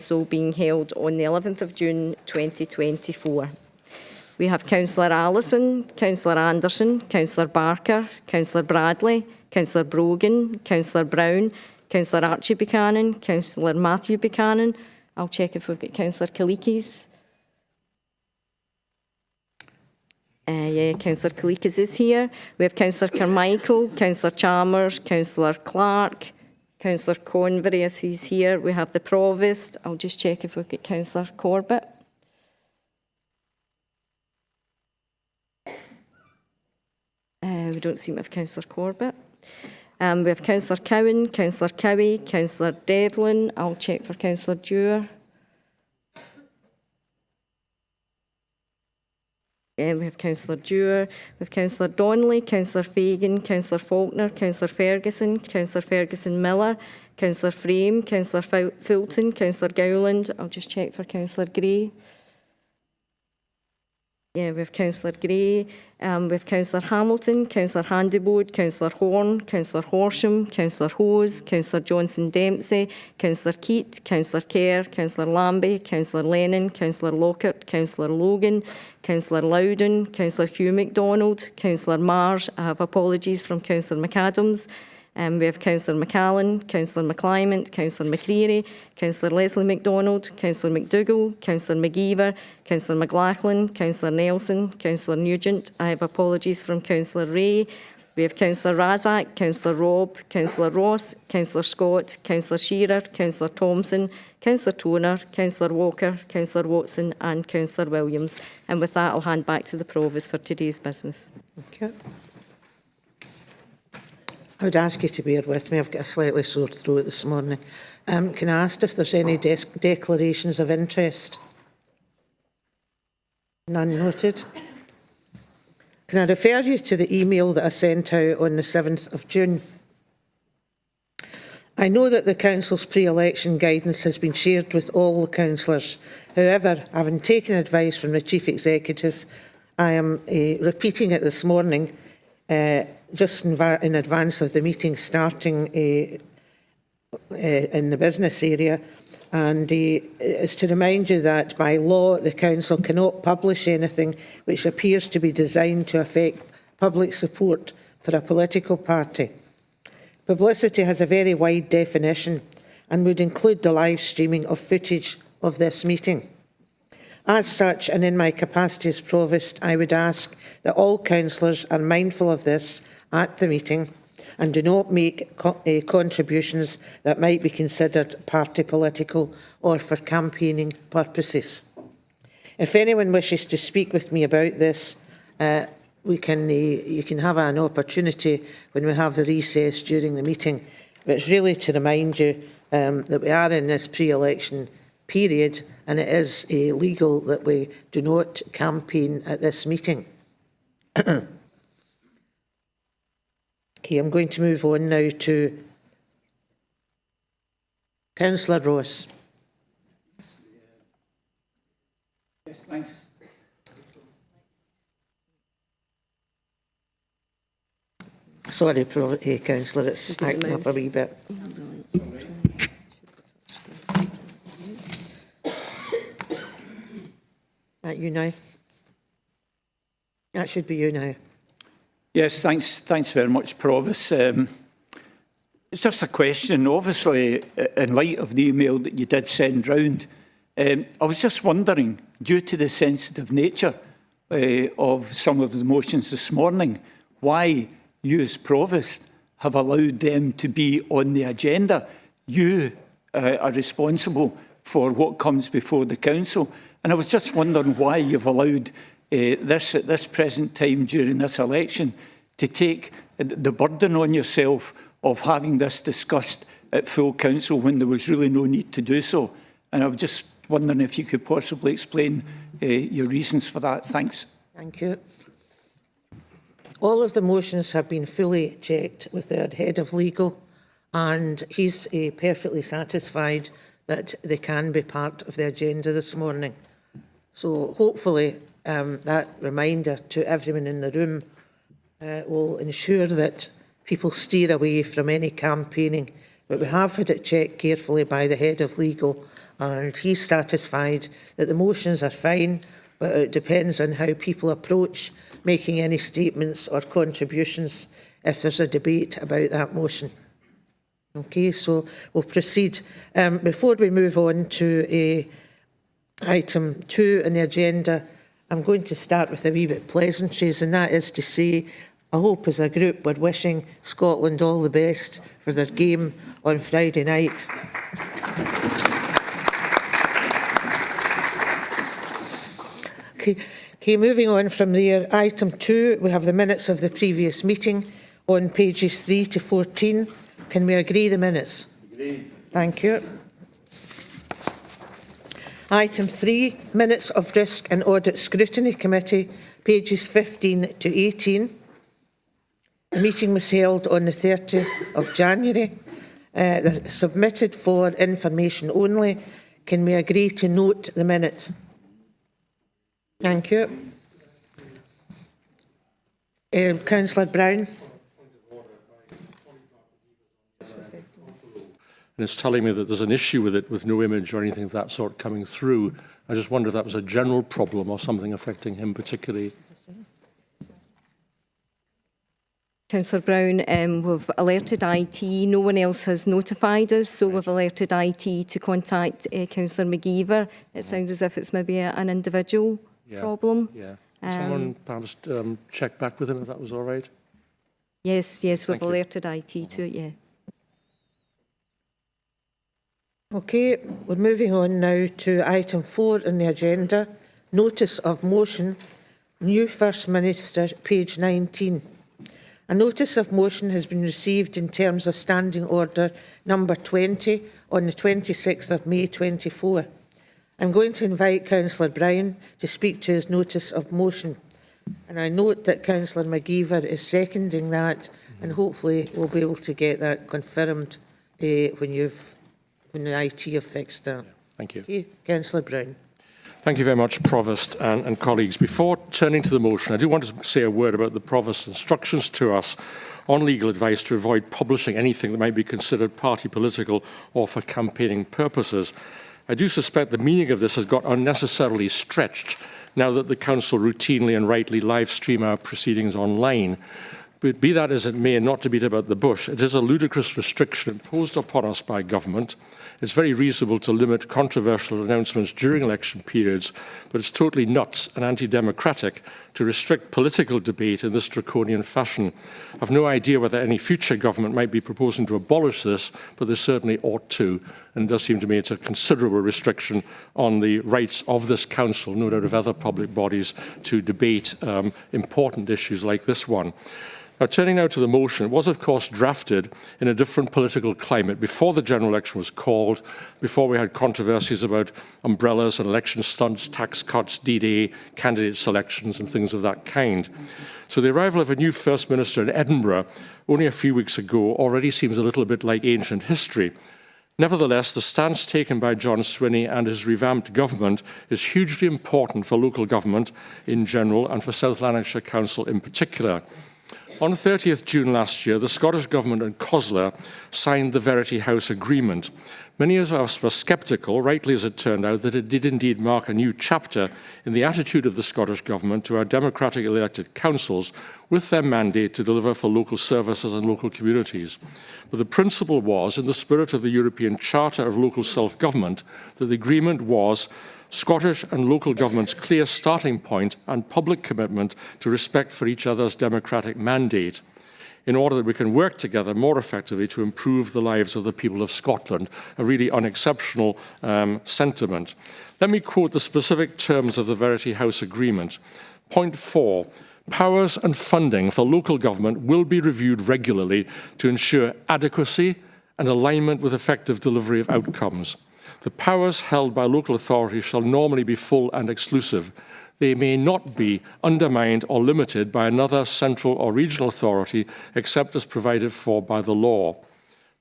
so being held on the 11th of June 2024. We have Councillor Allison, Councillor Anderson, Councillor Barker, Councillor Bradley, Councillor Brogan, Councillor Brown, Councillor Archie Buchanan, Councillor Matthew Buchanan. I'll check if we've got Councillor Kalikis. Yeah, Councillor Kalikis is here. We have Councillor Carmichael, Councillor Chalmers, Councillor Clark, Councillor Convery, he's here. We have the Provost. I'll just check if we've got Councillor Corbett. We don't seem to have Councillor Corbett. We have Councillor Cowan, Councillor Cowie, Councillor Devlin. I'll check for Councillor Dewar. We have Councillor Dewar, we have Councillor Donnelly, Councillor Fagan, Councillor Faulkner, Councillor Ferguson Miller, Councillor Frame, Councillor Fulton, Councillor Gowland. I'll just check for Councillor Gray. Yeah, we have Councillor Gray, we have Councillor Hamilton, Councillor Handybode, Councillor Horn, Councillor Horsham, Councillor Hose, Councillor Johnson Dempsey, Councillor Keat, Councillor Kerr, Councillor Lambie, Councillor Lennon, Councillor Lockett, Councillor Logan, Councillor Loudon, Councillor Hugh MacDonald, Councillor Marsh. I have apologies from Councillor McAdams. We have Councillor McAllen, Councillor McClymont, Councillor McCreary, Councillor Leslie MacDonald, Councillor McDougall, Councillor McGeever, Councillor McLachlan, Councillor Nelson, Councillor Nugent. I have apologies from Councillor Ray. We have Councillor Razak, Councillor Robb, Councillor Ross, Councillor Scott, Councillor Shearer, Councillor Thompson, Councillor Toner, Councillor Walker, Councillor Watson and Councillor Williams. And with that, I'll hand back to the Provost for today's business. Thank you. I would ask you to bear with me. I've got a slightly sore throat this morning. Can I ask if there's any declarations of interest? None noted. Can I refer you to the email that I sent out on the 7th of June? I know that the Council's pre-election guidance has been shared with all the councillors. However, having taken advice from the Chief Executive, I am repeating it this morning, just in advance of the meeting starting in the business area, and is to remind you that by law the Council cannot publish anything which appears to be designed to affect public support for a political party. Publicity has a very wide definition and would include the live streaming of footage of this meeting. As such, and in my capacity as Provost, I would ask that all councillors are mindful of this at the meeting and do not make contributions that might be considered party political or for campaigning purposes. If anyone wishes to speak with me about this, you can have an opportunity when we have the recess during the meeting. But it's really to remind you that we are in this pre-election period, and it is illegal that we do not campaign at this meeting. Okay, I'm going to move on now to Councillor Ross. Yes, thanks. Sorry, Councillor, it's acting up a wee bit. That you now? That should be you now. Yes, thanks very much, Provost. It's just a question, obviously, in light of the email that you did send round. I was just wondering, due to the sensitive nature of some of the motions this morning, why you as Provost have allowed them to be on the agenda. You are responsible for what comes before the Council. And I was just wondering why you've allowed this at this present time during this election to take the burden on yourself of having this discussed at full Council when there was really no need to do so. And I was just wondering if you could possibly explain your reasons for that. Thanks. Thank you. All of the motions have been fully checked with their head of legal, and he's perfectly satisfied that they can be part of the agenda this morning. So hopefully that reminder to everyone in the room will ensure that people steer away from any campaigning. But we have had it checked carefully by the head of legal, and he's satisfied that the motions are fine, but it depends on how people approach making any statements or contributions if there's a debate about that motion. Okay, so we'll proceed. Before we move on to item 2 on the agenda, I'm going to start with a wee bit pleasantries, and that is to say, I hope as a group we're wishing Scotland all the best for their game on Friday night. Okay, moving on from there, item 2, we have the minutes of the previous meeting on pages 3 to 14. Can we agree the minutes? Agreed. Thank you. Item 3, minutes of Risk and Audit Scrutiny Committee, pages 15 to 18. The meeting was held on the 30th of January. They're submitted for information only. Can we agree to note the minutes? Thank you. Councillor Brown. And it's telling me that there's an issue with it, with no image or anything of that sort coming through. I just wonder if that was a general problem or something affecting him particularly. Councillor Brown, we've alerted IT. No one else has notified us, so we've alerted IT to contact Councillor McGeever. It sounds as if it's maybe an individual problem. Yeah. Someone perhaps check back with him if that was all right? Yes, we've alerted IT to it, yeah. Okay, we're moving on now to item 4 on the agenda, notice of motion, new First Minister, page 19. A notice of motion has been received in terms of Standing Order number 20 on the 26th of May 24. I'm going to invite Councillor Brown to speak to his notice of motion. And I note that Councillor McGeever is seconding that, and hopefully we'll be able to get that confirmed when the IT have fixed that. Thank you. Okay, Councillor Brown. Thank you very much, Provost and colleagues. Before turning to the motion, I do want to say a word about the Provost's instructions to us on legal advice to avoid publishing anything that might be considered party political or for campaigning purposes. I do suspect the meaning of this has got unnecessarily stretched now that the Council routinely and rightly live stream our proceedings online. But be that as it may, and not to beat about the bush, it is a ludicrous restriction imposed upon us by government. It's very reasonable to limit controversial announcements during election periods, but it's totally nuts and anti-democratic to restrict political debate in this draconian fashion. I've no idea whether any future government might be proposing to abolish this, but they certainly ought to. And it does seem to me it's a considerable restriction on the rights of this Council, no doubt of other public bodies, to debate important issues like this one. Now, turning now to the motion, it was, of course, drafted in a different political climate before the general election was called, before we had controversies about umbrellas and election stunts, tax cuts, D-Day, candidate selections and things of that kind. So the arrival of a new First Minister in Edinburgh only a few weeks ago already seems a little bit like ancient history. Nevertheless, the stance taken by John Swinney and his revamped government is hugely important for local government in general and for South Lanarkshire Council in particular. On 30th June last year, the Scottish Government and COSLA signed the Verity House Agreement. Many of us were sceptical, rightly as it turned out, that it did indeed mark a new chapter in the attitude of the Scottish Government to our democratically elected councils with their mandate to deliver for local services and local communities. But the principle was, in the spirit of the European Charter of Local Self-Government, that the agreement was Scottish and local government's clear starting point and public commitment to respect for each other's democratic mandate in order that we can work together more effectively to improve the lives of the people of Scotland, a really unexceptional sentiment. Let me quote the specific terms of the Verity House Agreement. Point 4. Powers and funding for local government will be reviewed regularly to ensure adequacy and alignment with effective delivery of outcomes. The powers held by local authorities shall normally be full and exclusive. They may not be undermined or limited by another central or regional authority except as provided for by the law.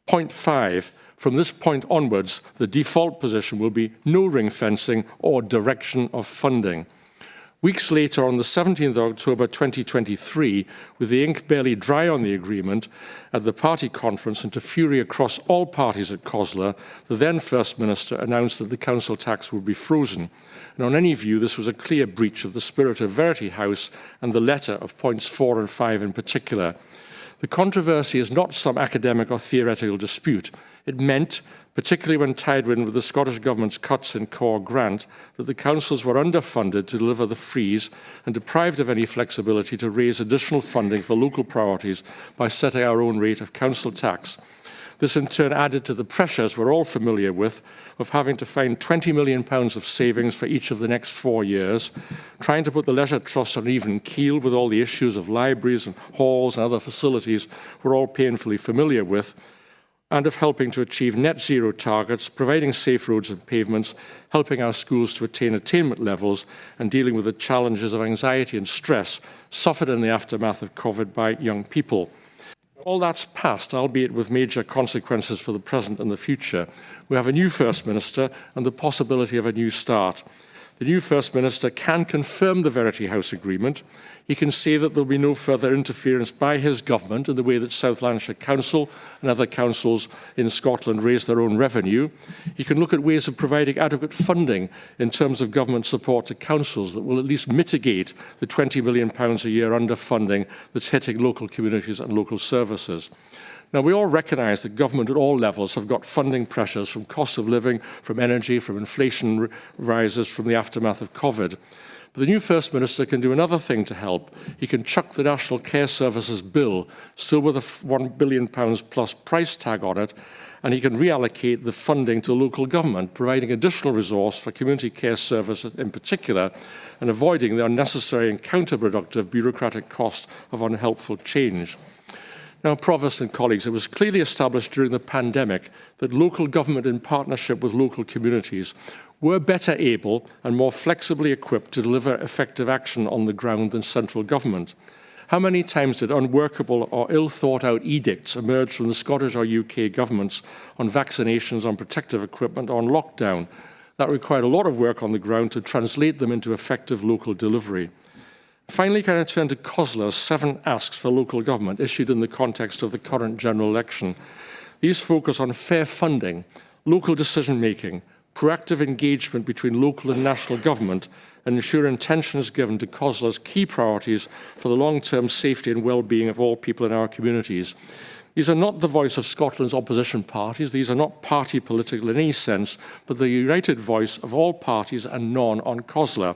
Point 5. From this point onwards, the default position will be no ring fencing or direction of funding. Weeks later, on the 17th of October 2023, with the ink barely dry on the agreement, at the party conference and to fury across all parties at COSLA, the then First Minister announced that the council tax would be frozen. And on any view, this was a clear breach of the spirit of Verity House and the letter of points 4 and 5 in particular. The controversy is not some academic or theoretical dispute. It meant, particularly when tied in with the Scottish Government's cuts in core grant, that the councils were underfunded to deliver the freeze and deprived of any flexibility to raise additional funding for local priorities by setting our own rate of council tax. This in turn added to the pressures we're all familiar with of having to find £20 million of savings for each of the next 4 years, trying to put the Leisure Trust on an even keel with all the issues of libraries and halls and other facilities we're all painfully familiar with, and of helping to achieve net zero targets, providing safe roads and pavements, helping our schools to attain attainment levels, and dealing with the challenges of anxiety and stress suffered in the aftermath of COVID by young people. All that's past, albeit with major consequences for the present and the future. We have a new First Minister and the possibility of a new start. The new First Minister can confirm the Verity House agreement. He can say that there will be no further interference by his government in the way that South Lanarkshire Council and other councils in Scotland raise their own revenue. He can look at ways of providing adequate funding in terms of government support to councils that will at least mitigate the £20 million a year underfunding that's hitting local communities and local services. Now, we all recognise that government at all levels have got funding pressures from cost of living, from energy, from inflation rises, from the aftermath of COVID. But the new First Minister can do another thing to help. He can chuck the National Care Services bill, still with a £1 billion plus price tag on it, and he can reallocate the funding to local government, providing additional resource for community care services in particular, and avoiding the unnecessary and counterproductive bureaucratic cost of unhelpful change. Now, Provost and colleagues, it was clearly established during the pandemic that local government in partnership with local communities were better able and more flexibly equipped to deliver effective action on the ground than central government. How many times did unworkable or ill-thought-out edicts emerge from the Scottish or UK governments on vaccinations, on protective equipment, on lockdown? That required a lot of work on the ground to translate them into effective local delivery. Finally, can I turn to COSLA's 7 asks for local government issued in the context of the current general election. These focus on fair funding, local decision-making, proactive engagement between local and national government, and ensure attention is given to COSLA's key priorities for the long-term safety and well-being of all people in our communities. These are not the voice of Scotland's opposition parties. These are not party political in any sense, but the united voice of all parties and none on COSLA,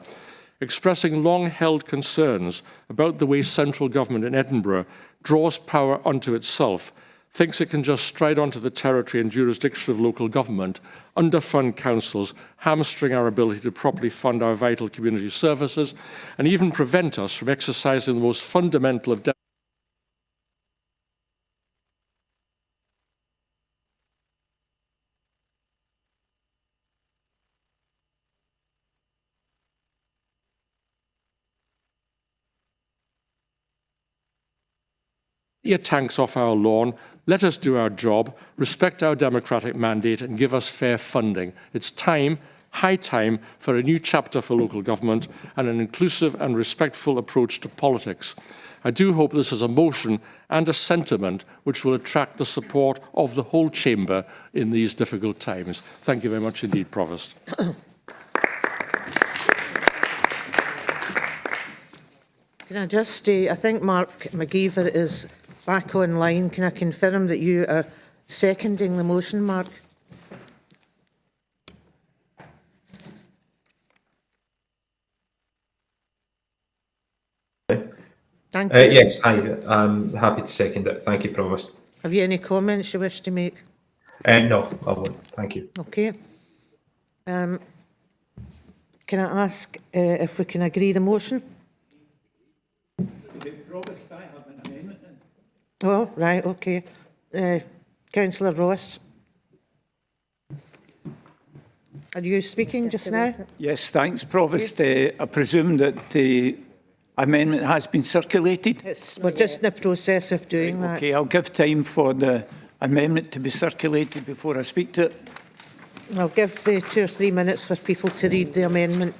expressing long-held concerns about the way central government in Edinburgh draws power onto itself, thinks it can just stride onto the territory and jurisdiction of local government, underfund councils, hamstring our ability to properly fund our vital community services, and even prevent us from exercising the most fundamental of your tanks off our lawn, let us do our job, respect our democratic mandate and give us fair funding. It's time, high time, for a new chapter for local government and an inclusive and respectful approach to politics. I do hope this is a motion and a sentiment which will attract the support of the whole chamber in these difficult times. Thank you very much indeed, Provost. Can I just say, I think Mark McGeever is back online. Can I confirm that you are seconding the motion, Mark? Thank you. Yes, I'm happy to second it. Thank you, Provost. Have you any comments you wish to make? No, I won't. Thank you. Okay. Can I ask if we can agree the motion? Provost, I have an amendment then. Oh, right, okay. Councillor Ross. Are you speaking just now? Yes, thanks, Provost. I presume that the amendment has been circulated. We're just in the process of doing that. Okay, I'll give time for the amendment to be circulated before I speak to it. I'll give 2 or 3 minutes for people to read the amendment.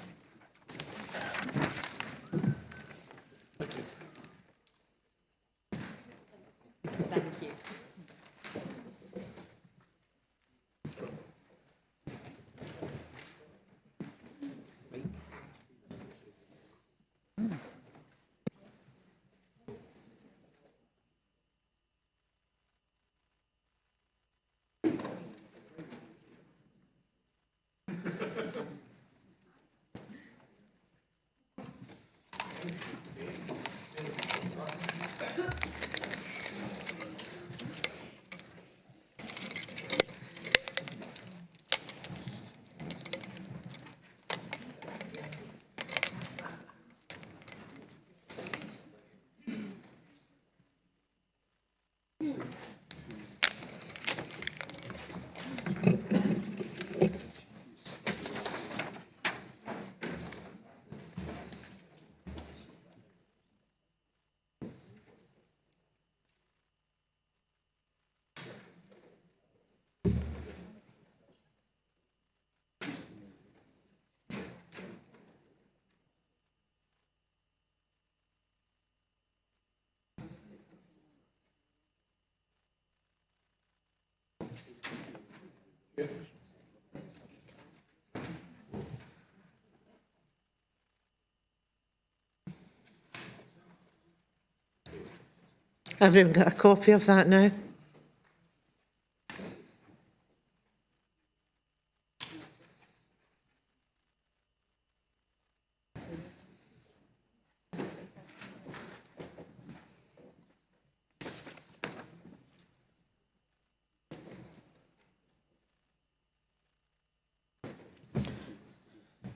Everyone got a copy of that now?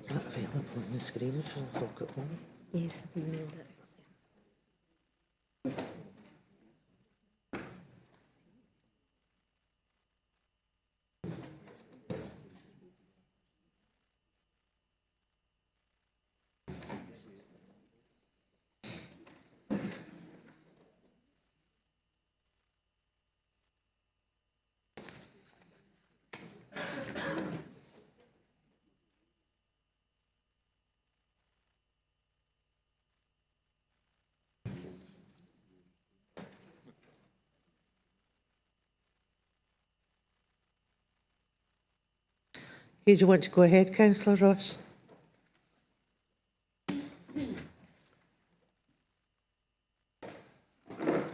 Is that available on the screen for folk at home? Yes, we emailed it. Do you want to go ahead, Councillor Ross?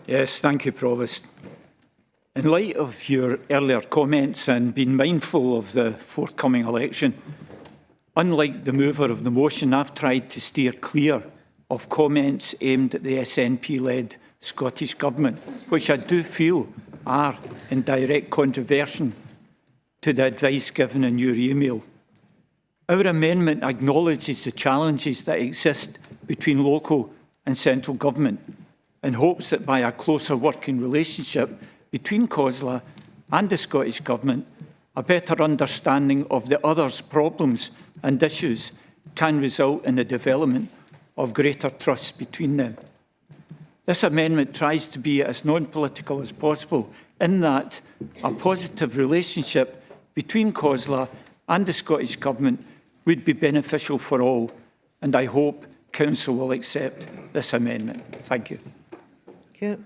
Yes, thank you, Provost. In light of your earlier comments and being mindful of the forthcoming election, unlike the mover of the motion, I've tried to steer clear of comments aimed at the SNP-led Scottish Government, which I do feel are in direct contravention to the advice given in your email. Our amendment acknowledges the challenges that exist between local and central government and hopes that by a closer working relationship between COSLA and the Scottish Government, a better understanding of the other's problems and issues can result in the development of greater trust between them. This amendment tries to be as non-political as possible in that a positive relationship between COSLA and the Scottish Government would be beneficial for all, and I hope Council will accept this amendment. Thank you. Thank you.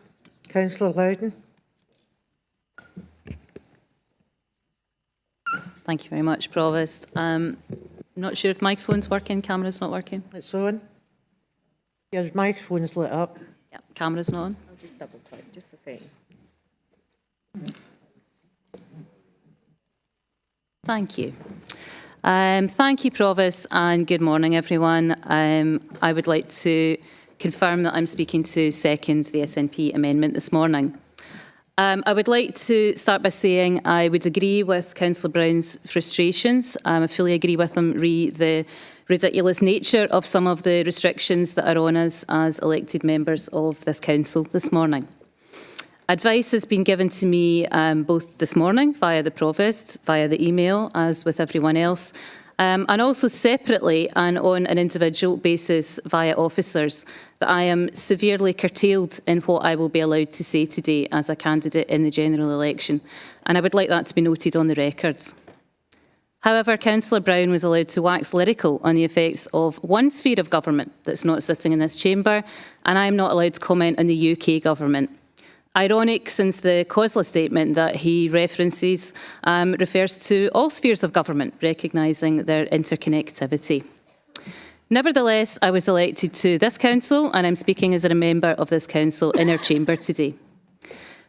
Councillor Loudon. Thank you very much, Provost. Not sure if microphone's working, camera's not working. It's on. Your microphone's lit up. Yeah, camera's not on. I'll just double click, just a second. Thank you. Thank you, Provost, and good morning, everyone. I would like to confirm that I'm speaking to second the SNP amendment this morning. I would like to start by saying I would agree with Councillor Brown's frustrations. I fully agree with him re the ridiculous nature of some of the restrictions that are on us as elected members of this council this morning. Advice has been given to me both this morning via the Provost, via the email, as with everyone else, and also separately and on an individual basis via officers, that I am severely curtailed in what I will be allowed to say today as a candidate in the general election, and I would like that to be noted on the records. However, Councillor Brown was allowed to wax lyrical on the effects of one sphere of government that's not sitting in this chamber, and I am not allowed to comment on the UK government. Ironic, since the COSLA statement that he references refers to all spheres of government, recognising their interconnectivity. Nevertheless, I was elected to this council, and I'm speaking as a member of this council in our chamber today.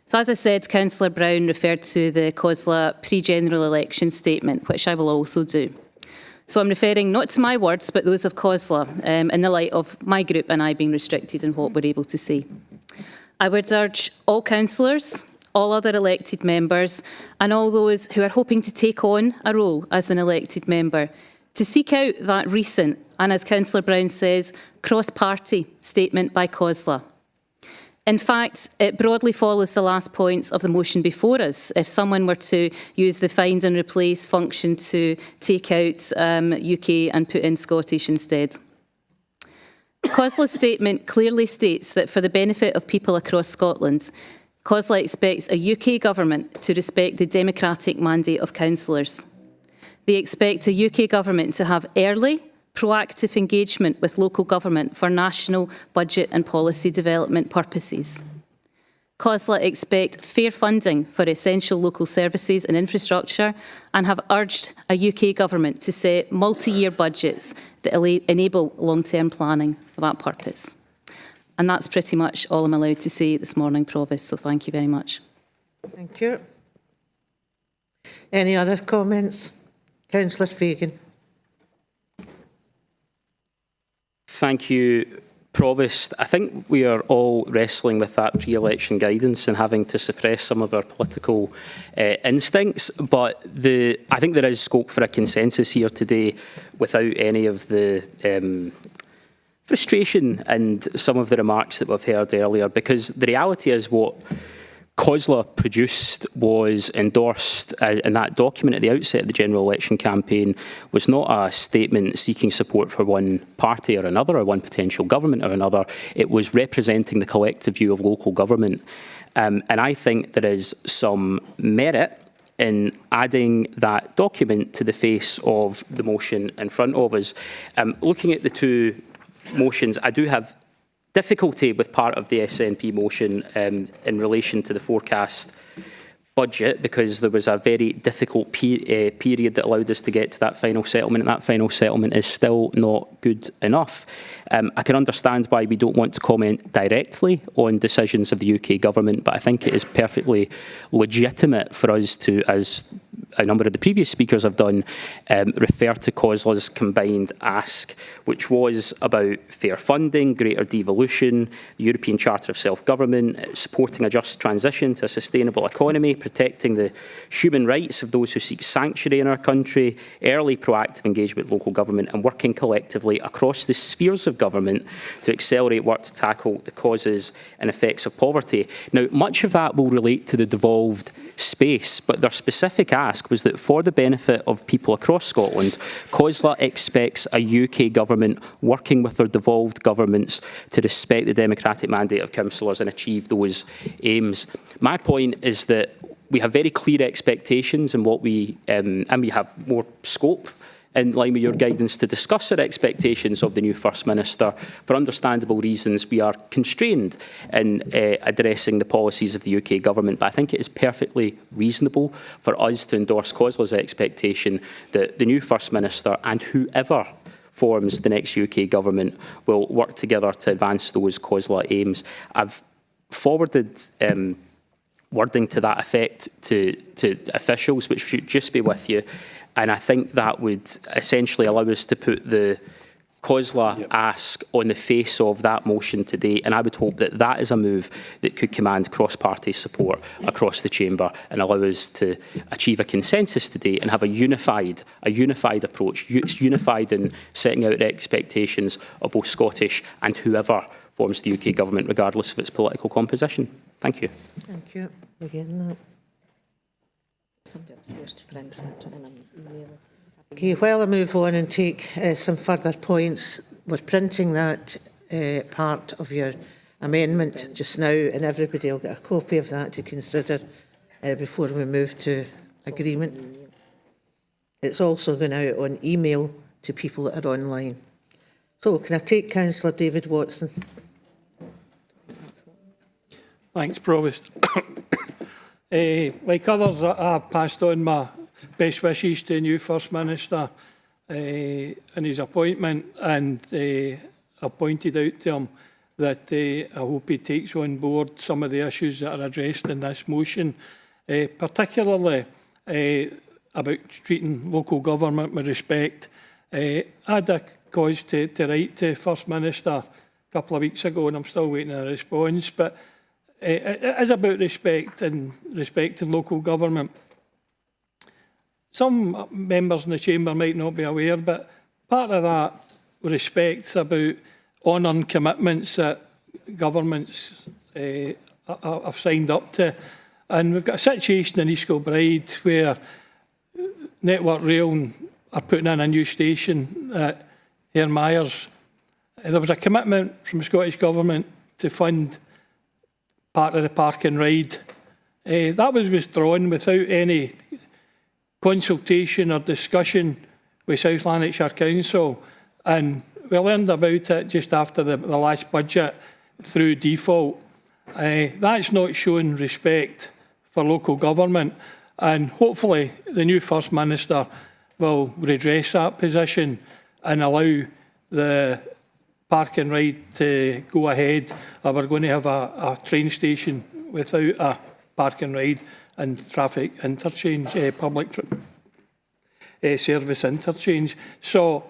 So as I said, Councillor Brown referred to the COSLA pre-general election statement, which I will also do. So I'm referring not to my words, but those of COSLA, in the light of my group and I being restricted in what we're able to say. I would urge all councillors, all other elected members and all those who are hoping to take on a role as an elected member to seek out that recent and, as Councillor Brown says, cross-party statement by COSLA. In fact, it broadly follows the last points of the motion before us. If someone were to use the find and replace function to take out UK and put in Scottish instead. COSLA's statement clearly states that for the benefit of people across Scotland, COSLA expects a UK government to respect the democratic mandate of councillors. They expect a UK government to have early, proactive engagement with local government for national budget and policy development purposes. COSLA expect fair funding for essential local services and infrastructure and have urged a UK government to set multi-year budgets that enable long-term planning for that purpose. And that's pretty much all I'm allowed to say this morning, Provost, so thank you very much. Thank you. Any other comments? Councillor Fagan. Thank you, Provost. I think we are all wrestling with that pre-election guidance and having to suppress some of our political instincts, but I think there is scope for a consensus here today without any of the frustration and some of the remarks that we've heard earlier, because the reality is what COSLA produced was endorsed in that document at the outset of the general election campaign was not a statement seeking support for one party or another or one potential government or another. It was representing the collective view of local government. And I think there is some merit in adding that document to the face of the motion in front of us. Looking at the two motions, I do have difficulty with part of the SNP motion in relation to the forecast budget, because there was a very difficult period that allowed us to get to that final settlement, and that final settlement is still not good enough. I can understand why we don't want to comment directly on decisions of the UK government, but I think it is perfectly legitimate for us to, as a number of the previous speakers have done, refer to COSLA's combined ask, which was about fair funding, greater devolution, the European Charter of Self-Government, supporting a just transition to a sustainable economy, protecting the human rights of those who seek sanctuary in our country, early proactive engagement with local government, and working collectively across the spheres of government to accelerate work to tackle the causes and effects of poverty. Now, much of that will relate to the devolved space, but their specific ask was that for the benefit of people across Scotland, COSLA expects a UK government working with their devolved governments to respect the democratic mandate of councillors and achieve those aims. My point is that we have very clear expectations in what we, and we have more scope in line with your guidance to discuss our expectations of the new First Minister. For understandable reasons, we are constrained in addressing the policies of the UK government, but I think it is perfectly reasonable for us to endorse COSLA's expectation that the new First Minister and whoever forms the next UK government will work together to advance those COSLA aims. I've forwarded wording to that effect to officials, which should just be with you. And I think that would essentially allow us to put the COSLA ask on the face of that motion today. And I would hope that that is a move that could command cross-party support across the chamber and allow us to achieve a consensus today and have a unified approach, unified in setting out the expectations of both Scottish and whoever forms the UK government, regardless of its political composition. Thank you. Thank you. Again, okay, while I move on and take some further points, we're printing that part of your amendment just now, and everybody will get a copy of that to consider before we move to agreement. It's also going out on email to people that are online. So, can I take Councillor David Watson? Thanks, Provost. Like others, I've passed on my best wishes to the new First Minister in his appointment, and I pointed out to him that I hope he takes on board some of the issues that are addressed in this motion, particularly about treating local government with respect. I had a cause to write to First Minister a couple of weeks ago, and I'm still waiting a response, but it is about respect and respecting local government. Some members in the chamber might not be aware, but part of that respect's about honouring commitments that governments have signed up to. And we've got a situation in East Kilbride where Network Rail are putting in a new station at Hare Myers. There was a commitment from the Scottish Government to fund part of the park and ride. That was withdrawn without any consultation or discussion with South Lanarkshire Council, and we learned about it just after the last budget through default. That's not showing respect for local government, and hopefully the new First Minister will redress that position and allow the park and ride to go ahead, or we're going to have a train station without a park and ride and traffic interchange, public service interchange. So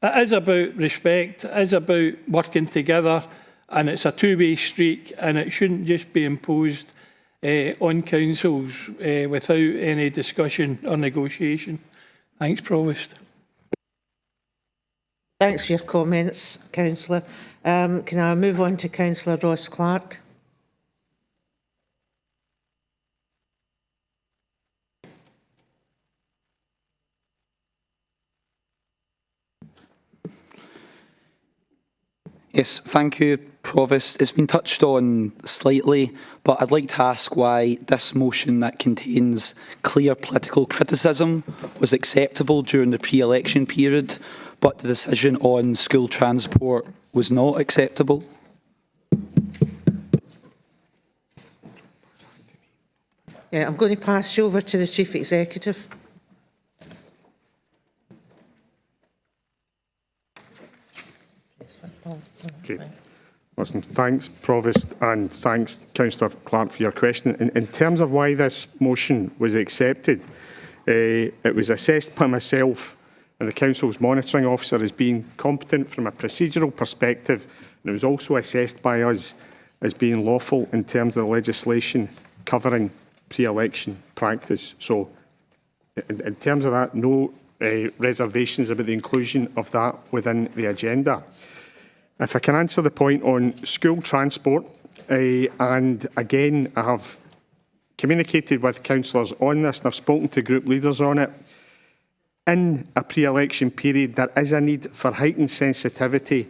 it is about respect, it is about working together, and it's a two-way street, and it shouldn't just be imposed on councils without any discussion or negotiation. Thanks, Provost. Thanks for your comments, Councillor. Can I move on to Councillor Ross Clark? Yes, thank you, Provost. It's been touched on slightly, but I'd like to ask why this motion that contains clear political criticism was acceptable during the pre-election period, but the decision on school transport was not acceptable. Yeah, I'm going to pass you over to the Chief Executive. Okay. Listen, thanks, Provost, and thanks, Councillor Clark, for your question. In terms of why this motion was accepted, it was assessed by myself and the Council's monitoring officer as being competent from a procedural perspective, and it was also assessed by us as being lawful in terms of the legislation covering pre-election practice. So, in terms of that, no reservations about the inclusion of that within the agenda. If I can answer the point on school transport, and again, I have communicated with councillors on this and I've spoken to group leaders on it. In a pre-election period, there is a need for heightened sensitivity,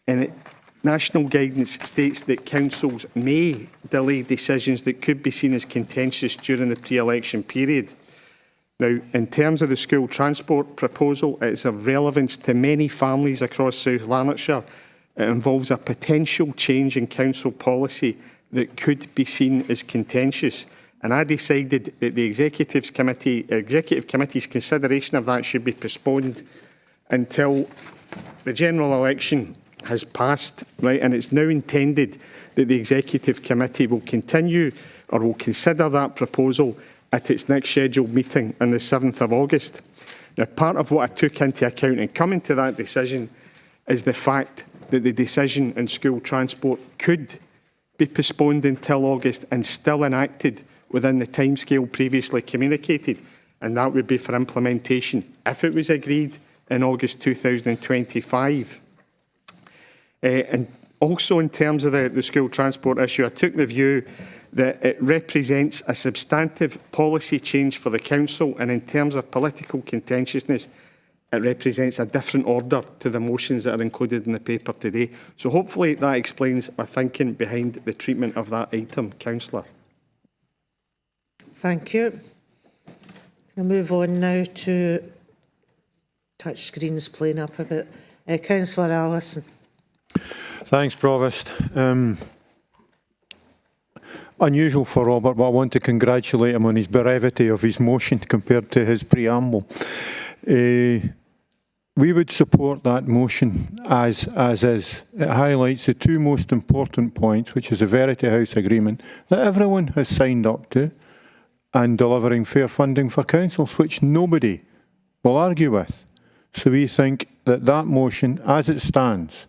and national guidance states that councils may delay decisions that could be seen as contentious during the pre-election period. Now, in terms of the school transport proposal, it's of relevance to many families across South Lanarkshire. It involves a potential change in council policy that could be seen as contentious. And I decided that the Executive Committee's consideration of that should be postponed until the general election has passed, right? And it's now intended that the Executive Committee will continue or will consider that proposal at its next scheduled meeting on the 7th of August. Now, part of what I took into account in coming to that decision is the fact that the decision on school transport could be postponed until August and still enacted within the timescale previously communicated, and that would be for implementation if it was agreed in August 2025. And also in terms of the school transport issue, I took the view that it represents a substantive policy change for the council, and in terms of political contentiousness, it represents a different order to the motions that are included in the paper today. So hopefully that explains my thinking behind the treatment of that item, Councillor. Thank you. We'll move on now to touch screens playing up a bit. Councillor Allison. Thanks, Provost. Unusual for Robert, but I want to congratulate him on his brevity of his motion compared to his preamble. We would support that motion as is. It highlights the two most important points, which is the Verity House agreement that everyone has signed up to, and delivering fair funding for councils, which nobody will argue with. So we think that that motion, as it stands,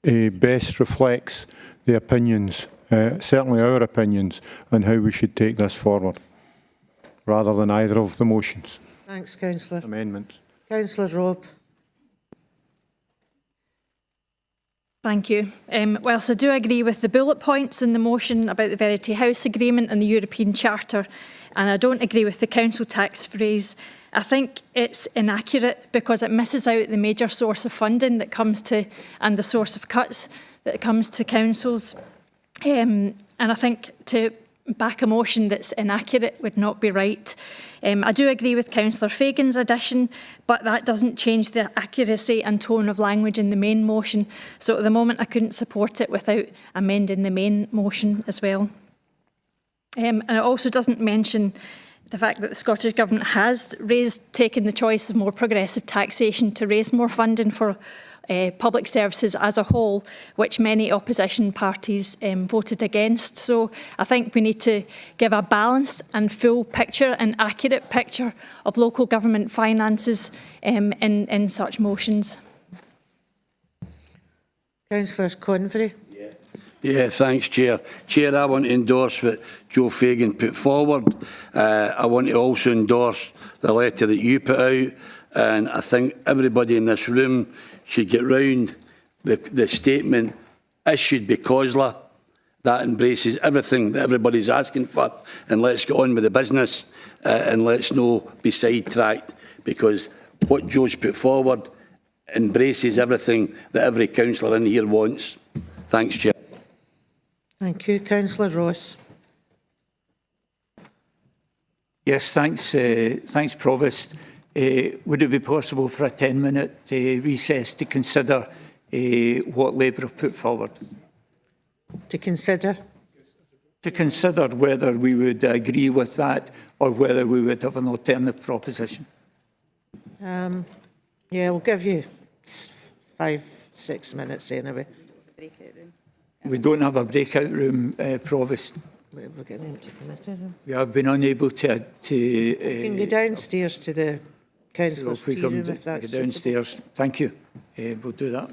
best reflects the opinions certainly our opinions on how we should take this forward, rather than either of the motions. Thanks, Councillor. Amendments. Councillor Robb. Thank you. Whilst I do agree with the bullet points in the motion about the Verity House Agreement and the European Charter, and I don't agree with the council tax phrase, I think it's inaccurate because it misses out the major source of funding that comes to, and the source of cuts that comes to councils. And I think to back a motion that's inaccurate would not be right. I do agree with Councillor Fagan's addition, but that doesn't change the accuracy and tone of language in the main motion. So at the moment I couldn't support it without amending the main motion as well. And it also doesn't mention the fact that the Scottish Government has taken the choice of more progressive taxation to raise more funding for public services as a whole, which many opposition parties voted against. So I think we need to give a balanced and full picture and accurate picture of local government finances in such motions. Councillor Convery. Yeah, thanks, Chair. Chair, I want to endorse what Joe Fagan put forward. I want to also endorse the letter that you put out, and I think everybody in this room should get round the statement issued by COSLA. That embraces everything that everybody's asking for, and let's get on with the business and let's not be sidetracked, because what Joe's put forward embraces everything that every councillor in here wants. Thanks, Chair. Thank you. Councillor Ross. Yes, thanks, Provost. Would it be possible for a 10-minute recess to consider what Labour have put forward? To consider? To consider whether we would agree with that or whether we would have an alternative proposition. Yeah, we'll give you 5-6 minutes anyway. We don't have a breakout room, Provost. We're getting empty committee. We have been unable to You can go downstairs to the councillors' tea room if that's downstairs. Suitable. Thank you. We'll do that.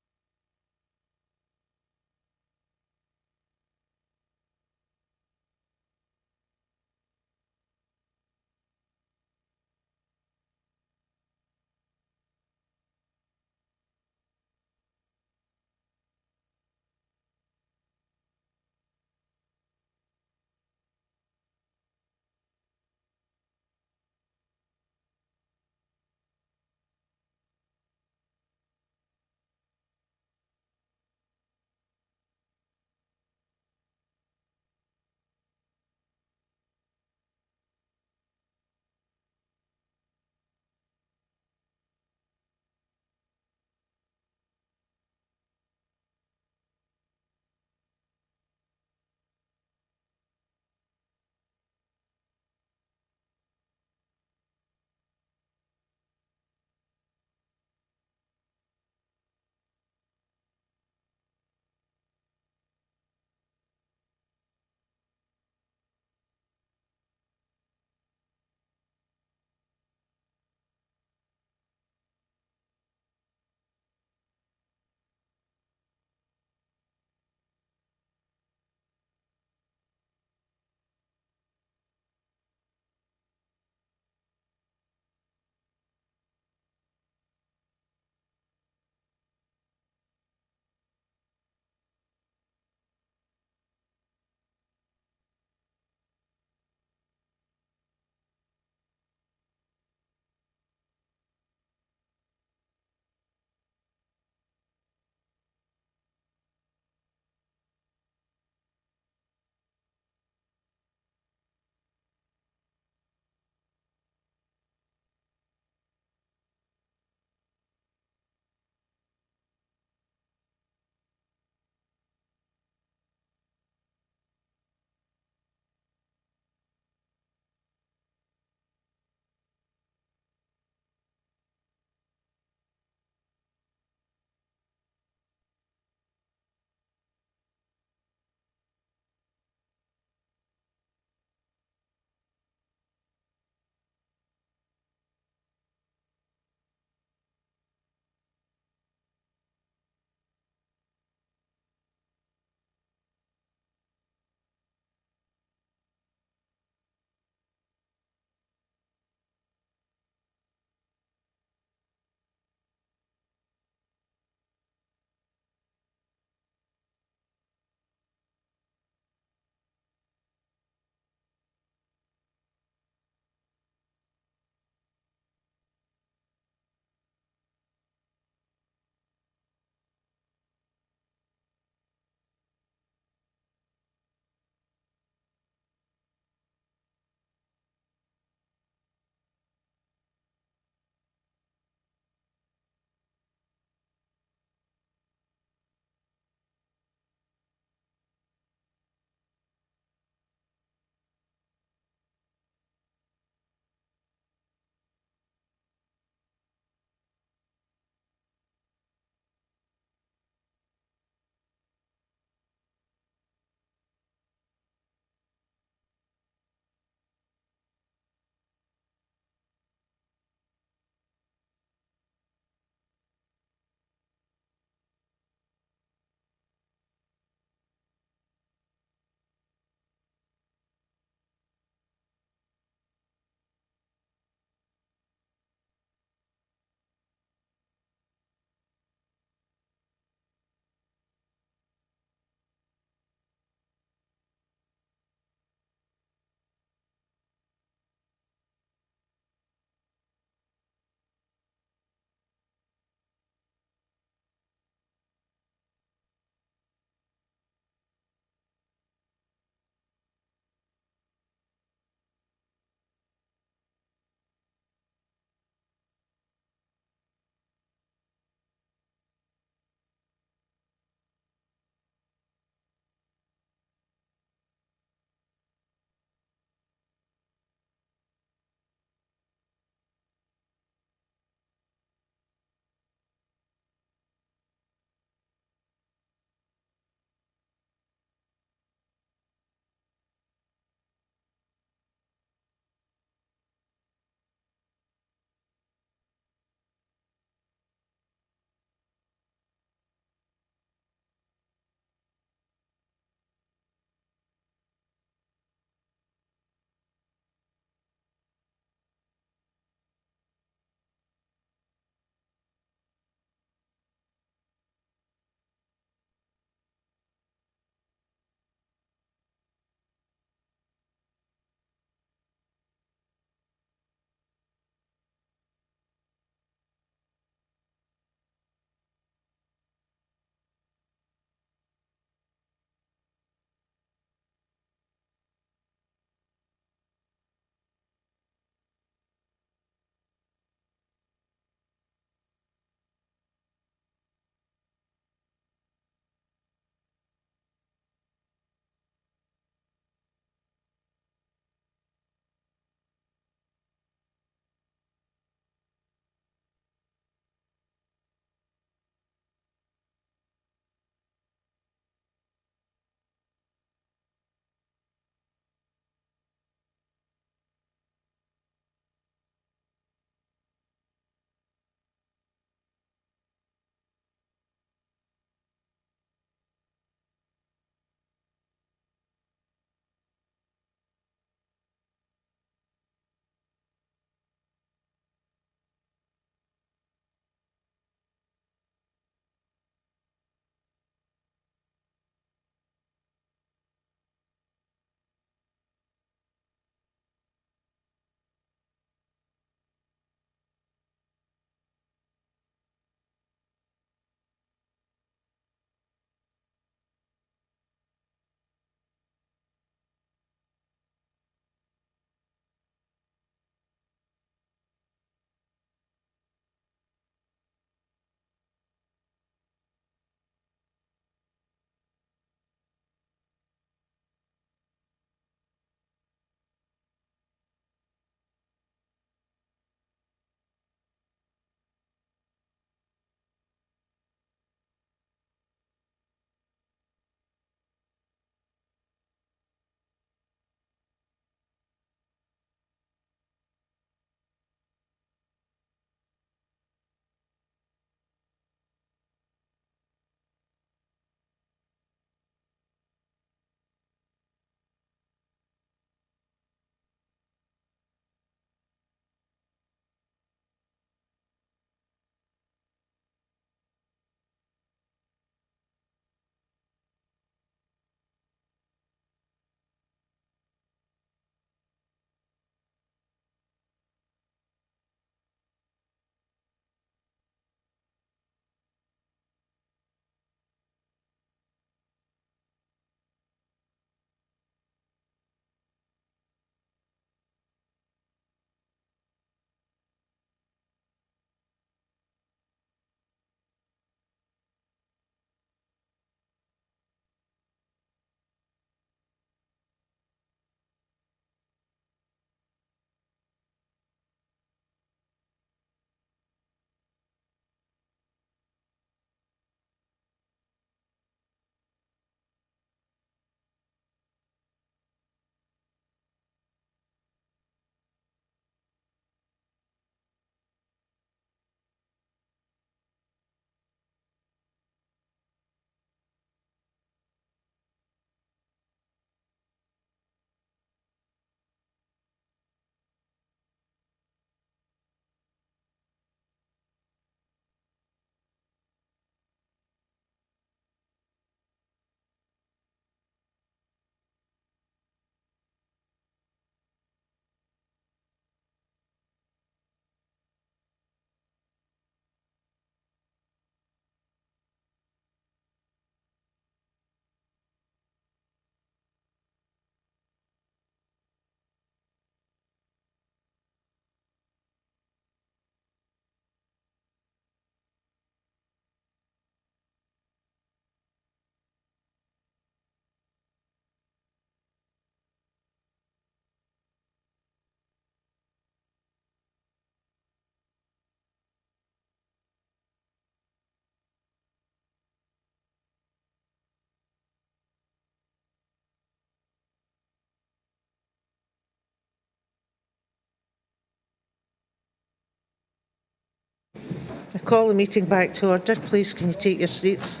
I call the meeting back to order. Please, can you take your seats?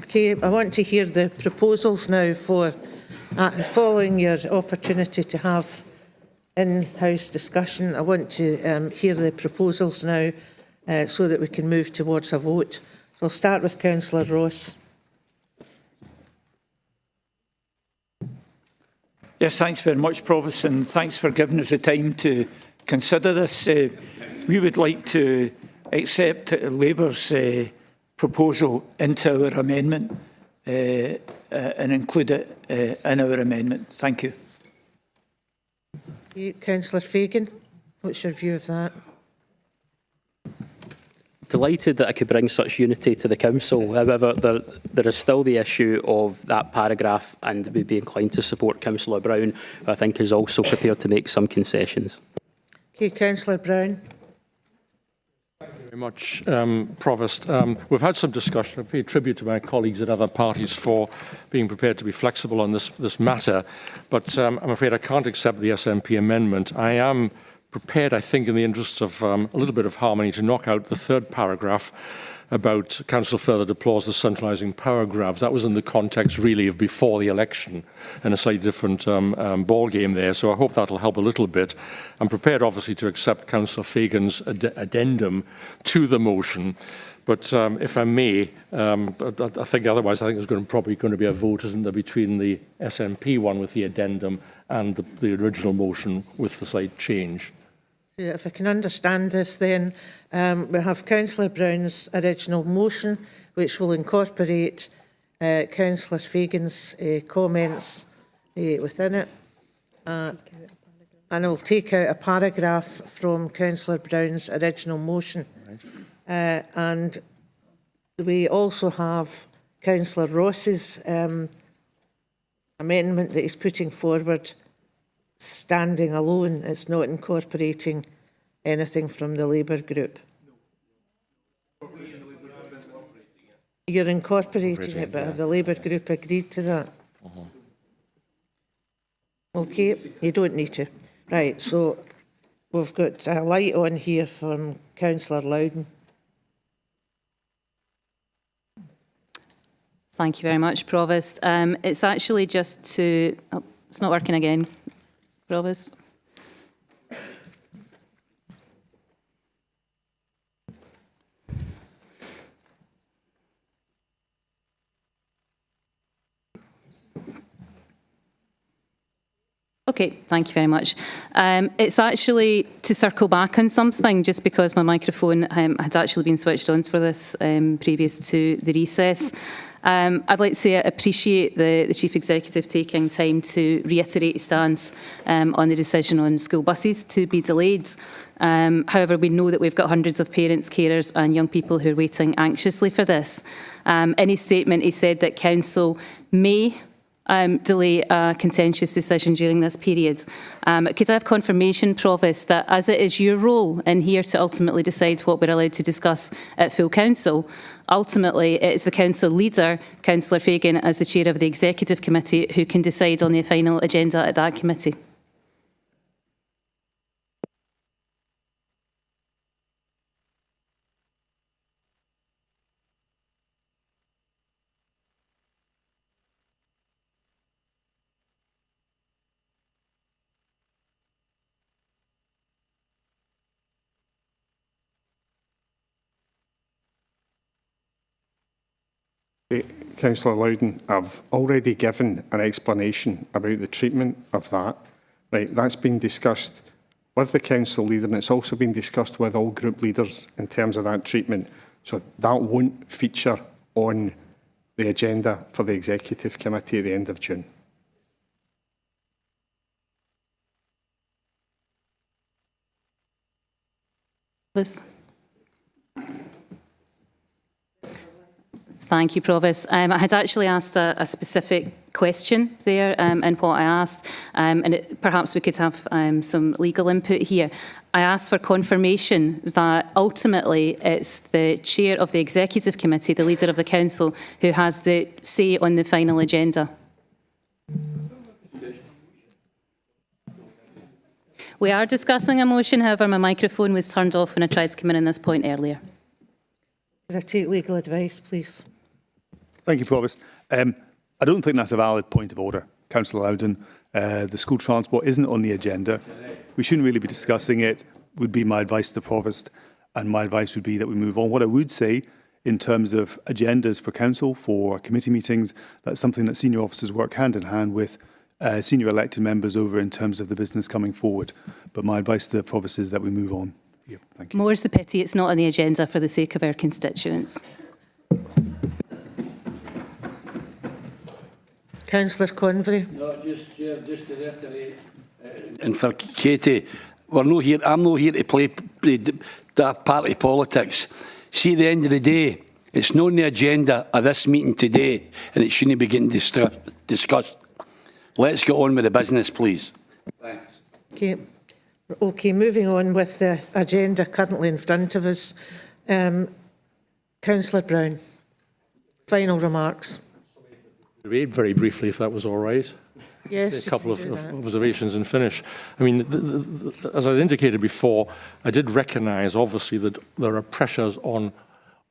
Okay, I want to hear the proposals now for, following your opportunity to have in-house discussion. I want to hear the proposals now so that we can move towards a vote. So I'll start with Councillor Ross. Yes, thanks very much, Provost, and thanks for giving us the time to consider this. We would like to accept Labour's proposal into our amendment and include it in our amendment. Thank you. Councillor Fagan, what's your view of that? Delighted that I could bring such unity to the Council. However, there is still the issue of that paragraph, and we'd be inclined to support Councillor Brown, who I think is also prepared to make some concessions. Okay, Councillor Brown. Very much, Provost. We've had some discussion. I pay tribute to my colleagues at other parties for being prepared to be flexible on this matter, but I'm afraid I can't accept the SNP amendment. I am prepared, I think, in the interests of a little bit of harmony, to knock out the third paragraph about Council further deplores the centralising power grabs. That was in the context, really, of before the election, and a slightly different ball game there, so I hope that'll help a little bit. I'm prepared, obviously, to accept Councillor Fagan's addendum to the motion, but if I may, I think otherwise I think there's probably going to be a vote, isn't there, between the SNP one with the addendum and the original motion with the slight change. So if I can understand this, then we have Councillor Brown's original motion, which will incorporate Councillor Fagan's comments within it. And I will take out a paragraph from Councillor Brown's original motion. And we also have Councillor Ross's amendment that he's putting forward standing alone. It's not incorporating anything from the Labour group. You're incorporating it, but have the Labour group agreed to that? Okay, you don't need to. Right, so we've got a light on here from Councillor Loudon. Thank you very much, Provost. It's actually just to... Oh, it's not working again, Provost. Okay, thank you very much. It's actually to circle back on something, just because my microphone had actually been switched on for this previous to the recess. I'd like to say I appreciate the Chief Executive taking time to reiterate his stance on the decision on school buses to be delayed. However, we know that we've got hundreds of parents, carers and young people who are waiting anxiously for this. In his statement, he said that Council may delay a contentious decision during this period. Could I have confirmation, Provost, that as it is your role in here to ultimately decide what we're allowed to discuss at full Council, ultimately it is the Council leader, Councillor Fagan, as the Chair of the Executive Committee, who can decide on the final agenda at that committee? Councillor Loudon, I've already given an explanation about the treatment of that. Right, that's been discussed with the council leader, and it's also been discussed with all group leaders in terms of that treatment. So that won't feature on the agenda for the executive committee at the end of June. Liz. Thank you, Provost. I had actually asked a specific question there in what I asked, and perhaps we could have some legal input here. I asked for confirmation that ultimately it's the chair of the executive committee, the leader of the council, who has the say on the final agenda. We are discussing a motion, however, my microphone was turned off when I tried to come in on this point earlier. Could I take legal advice, please? Thank you, Provost. I don't think that's a valid point of order, Councillor Loudon. The school transport isn't on the agenda. We shouldn't really be discussing it, would be my advice to the Provost, and my advice would be that we move on. What I would say, in terms of agendas for council, for committee meetings, that's something that senior officers work hand in hand with senior elected members over in terms of the business coming forward. But my advice to the Provost is that we move on. Yeah, thank you. More's the pity it's not on the agenda for the sake of our constituents. Councillor Convery. No, just to reiterate, and for Katie, I'm not here to play party politics. See, at the end of the day, it's not on the agenda of this meeting today, and it shouldn't be getting discussed. Let's get on with the business, please. Thanks. Okay, moving on with the agenda currently in front of us. Councillor Brown, final remarks. Very briefly, if that was all right. Yes, a couple of observations and finish. I mean, as I indicated before, I did recognise, obviously, that there are pressures on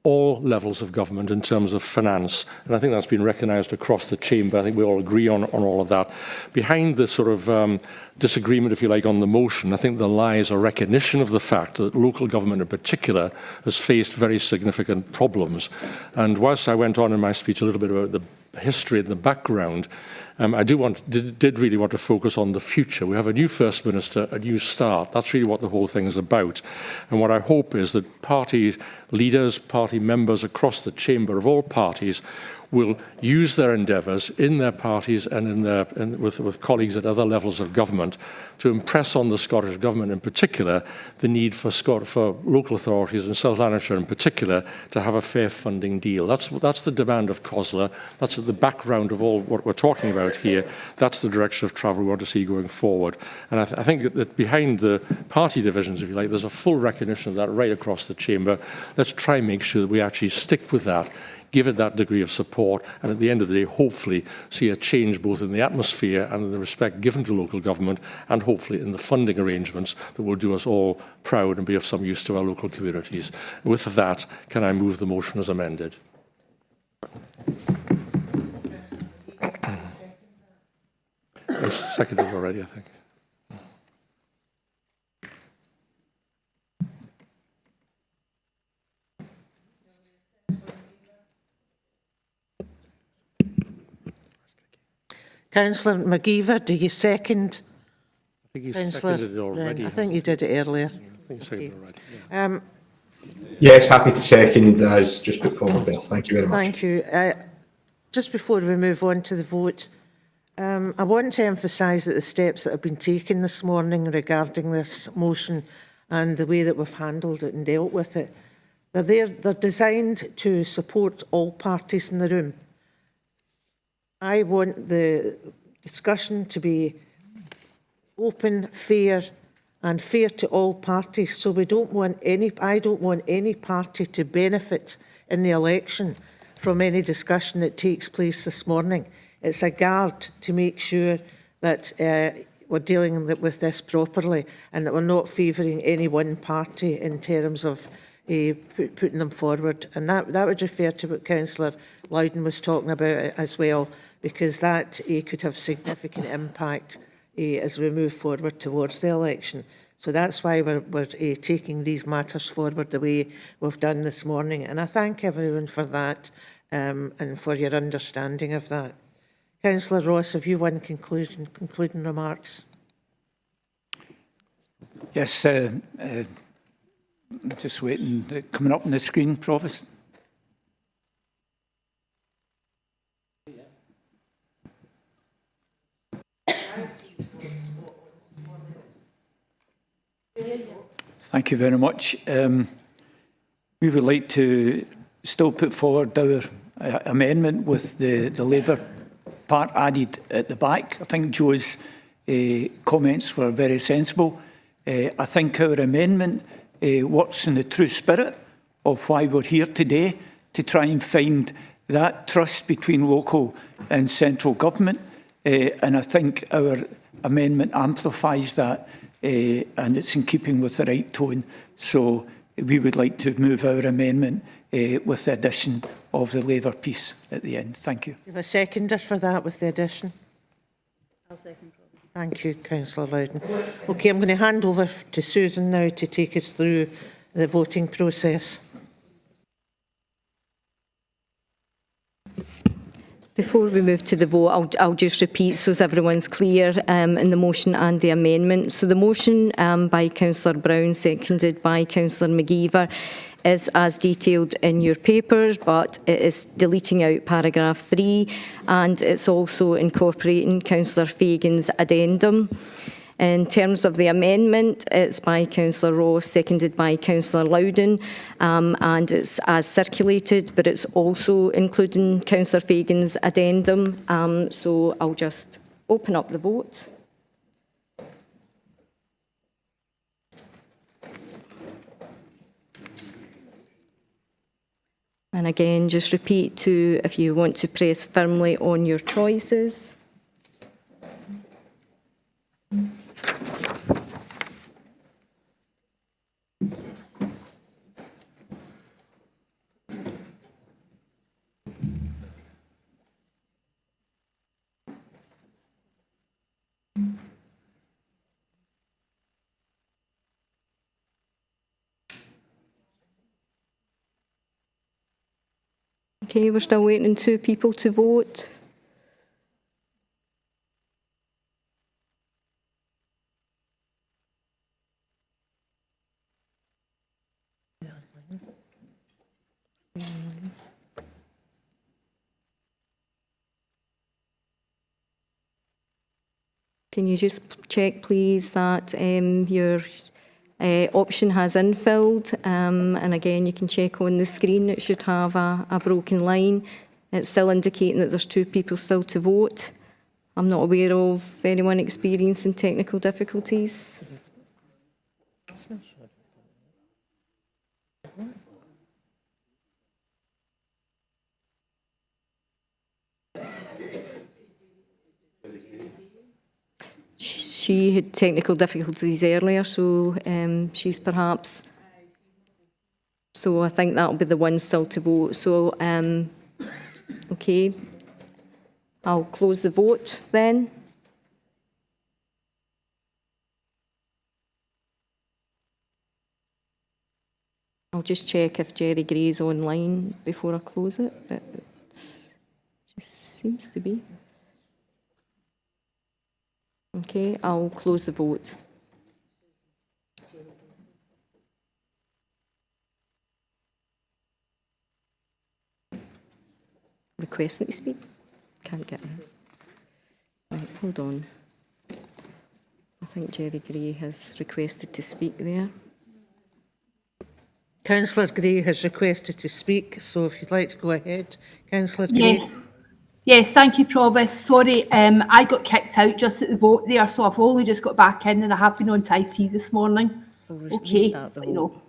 all levels of government in terms of finance, and I think that's been recognised across the chamber. I think we all agree on all of that. Behind the sort of disagreement, if you like, on the motion, I think there lies a recognition of the fact that local government in particular has faced very significant problems. And whilst I went on in my speech a little bit about the history and the background, I did really want to focus on the future. We have a new First Minister, a new start. That's really what the whole thing is about. And what I hope is that party leaders, party members across the chamber of all parties will use their endeavours in their parties and with colleagues at other levels of government to impress on the Scottish Government in particular the need for local authorities and South Lanarkshire in particular to have a fair funding deal. That's the demand of COSLA. That's at the background of all what we're talking about here. That's the direction of travel we want to see going forward. And I think that behind the party divisions, if you like, there's a full recognition of that right across the chamber. Let's try and make sure that we actually stick with that, give it that degree of support, and at the end of the day, hopefully see a change both in the atmosphere and in the respect given to local government, and hopefully in the funding arrangements that will do us all proud and be of some use to our local communities. With that, can I move the motion as amended? I seconded already, I think. Councillor McGeever, do you second? I think you seconded it already. I think you did it earlier. I think you seconded it already. Yeah. Yes, happy to second as just put forward, Bill. Thank you very much. Thank you. Just before we move on to the vote, I want to emphasise that the steps that have been taken this morning regarding this motion and the way that we've handled it and dealt with it, they're designed to support all parties in the room. I want the discussion to be open, fair, and fair to all parties. So I don't want any party to benefit in the election from any discussion that takes place this morning. It's a guard to make sure that we're dealing with this properly and that we're not favouring any one party in terms of putting them forward. And that would refer to what Councillor Loudon was talking about as well, because that could have significant impact as we move forward towards the election. So that's why we're taking these matters forward the way we've done this morning. And I thank everyone for that and for your understanding of that. Councillor Ross, have you one concluding remarks? Yes, just waiting, coming up on the screen, Provost. Thank you very much. We would like to still put forward our amendment with the Labour part added at the back. I think Joe's comments were very sensible. I think our amendment works in the true spirit of why we're here today, to try and find that trust between local and central government. And I think our amendment amplifies that, and it's in keeping with the right tone. So we would like to move our amendment with the addition of the Labour piece at the end. Thank you. You have a seconder for that with the addition? I'll second. Thank you, Councillor Loudon. Okay, I'm going to hand over to Susan now to take us through the voting process. Before we move to the vote, I'll just repeat so as everyone's clear in the motion and the amendment. So the motion by Councillor Brown, seconded by Councillor McGeever, is as detailed in your papers, but it is deleting out paragraph 3, and it's also incorporating Councillor Fagan's addendum. In terms of the amendment, it's by Councillor Ross, seconded by Councillor Loudon, and it's as circulated, but it's also including Councillor Fagan's addendum. So I'll just open up the vote. And again, just repeat to if you want to press firmly on your choices. Okay, we're still waiting on 2 people to vote. Can you just check, please, that your option has infilled, and again you can check on the screen, it should have a broken line. It's still indicating that there's 2 people still to vote. I'm not aware of anyone experiencing technical difficulties. She had technical difficulties earlier, so she's perhaps... So I think that'll be the one still to vote. So, okay, I'll close the vote then. I'll just check if Jerry Gray is online before I close it, but she seems to be. Okay, I'll close the vote. Requesting to speak? Can't get her. Right, hold on. I think Jerry Gray has requested to speak there. Councillor Gray has requested to speak, so if you'd like to go ahead, Councillor Gray. Yeah. Yes, thank you, Provost. Sorry, I got kicked out just at the vote there, so I've only just got back in and I have been on to IT this morning. Okay, no.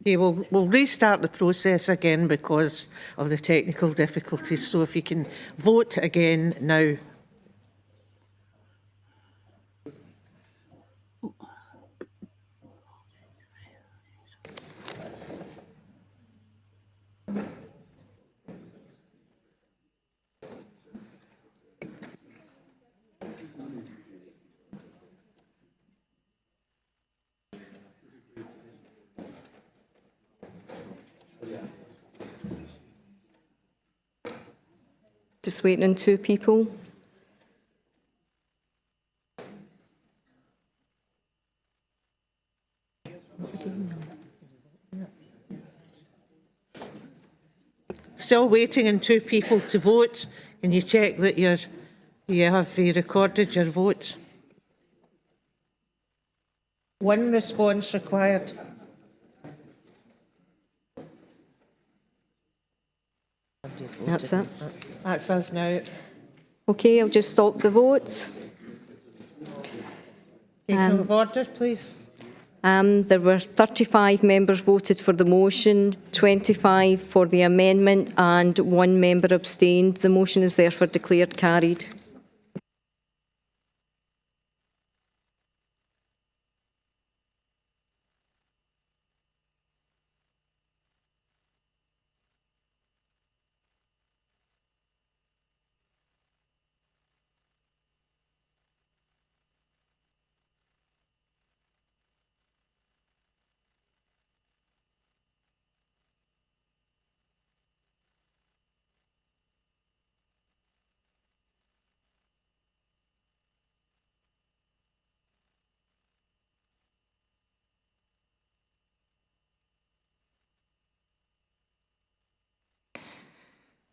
Okay, we'll restart the process again because of the technical difficulties. So if you can vote again now. Just waiting on 2 people. Still waiting on 2 people to vote. Can you check that you have recorded your vote? 1 response required. That's it. That's us now. Okay, I'll just stop the votes. Taking of order, please. There were 35 members voted for the motion, 25 for the amendment and 1 member abstained. The motion is therefore declared carried.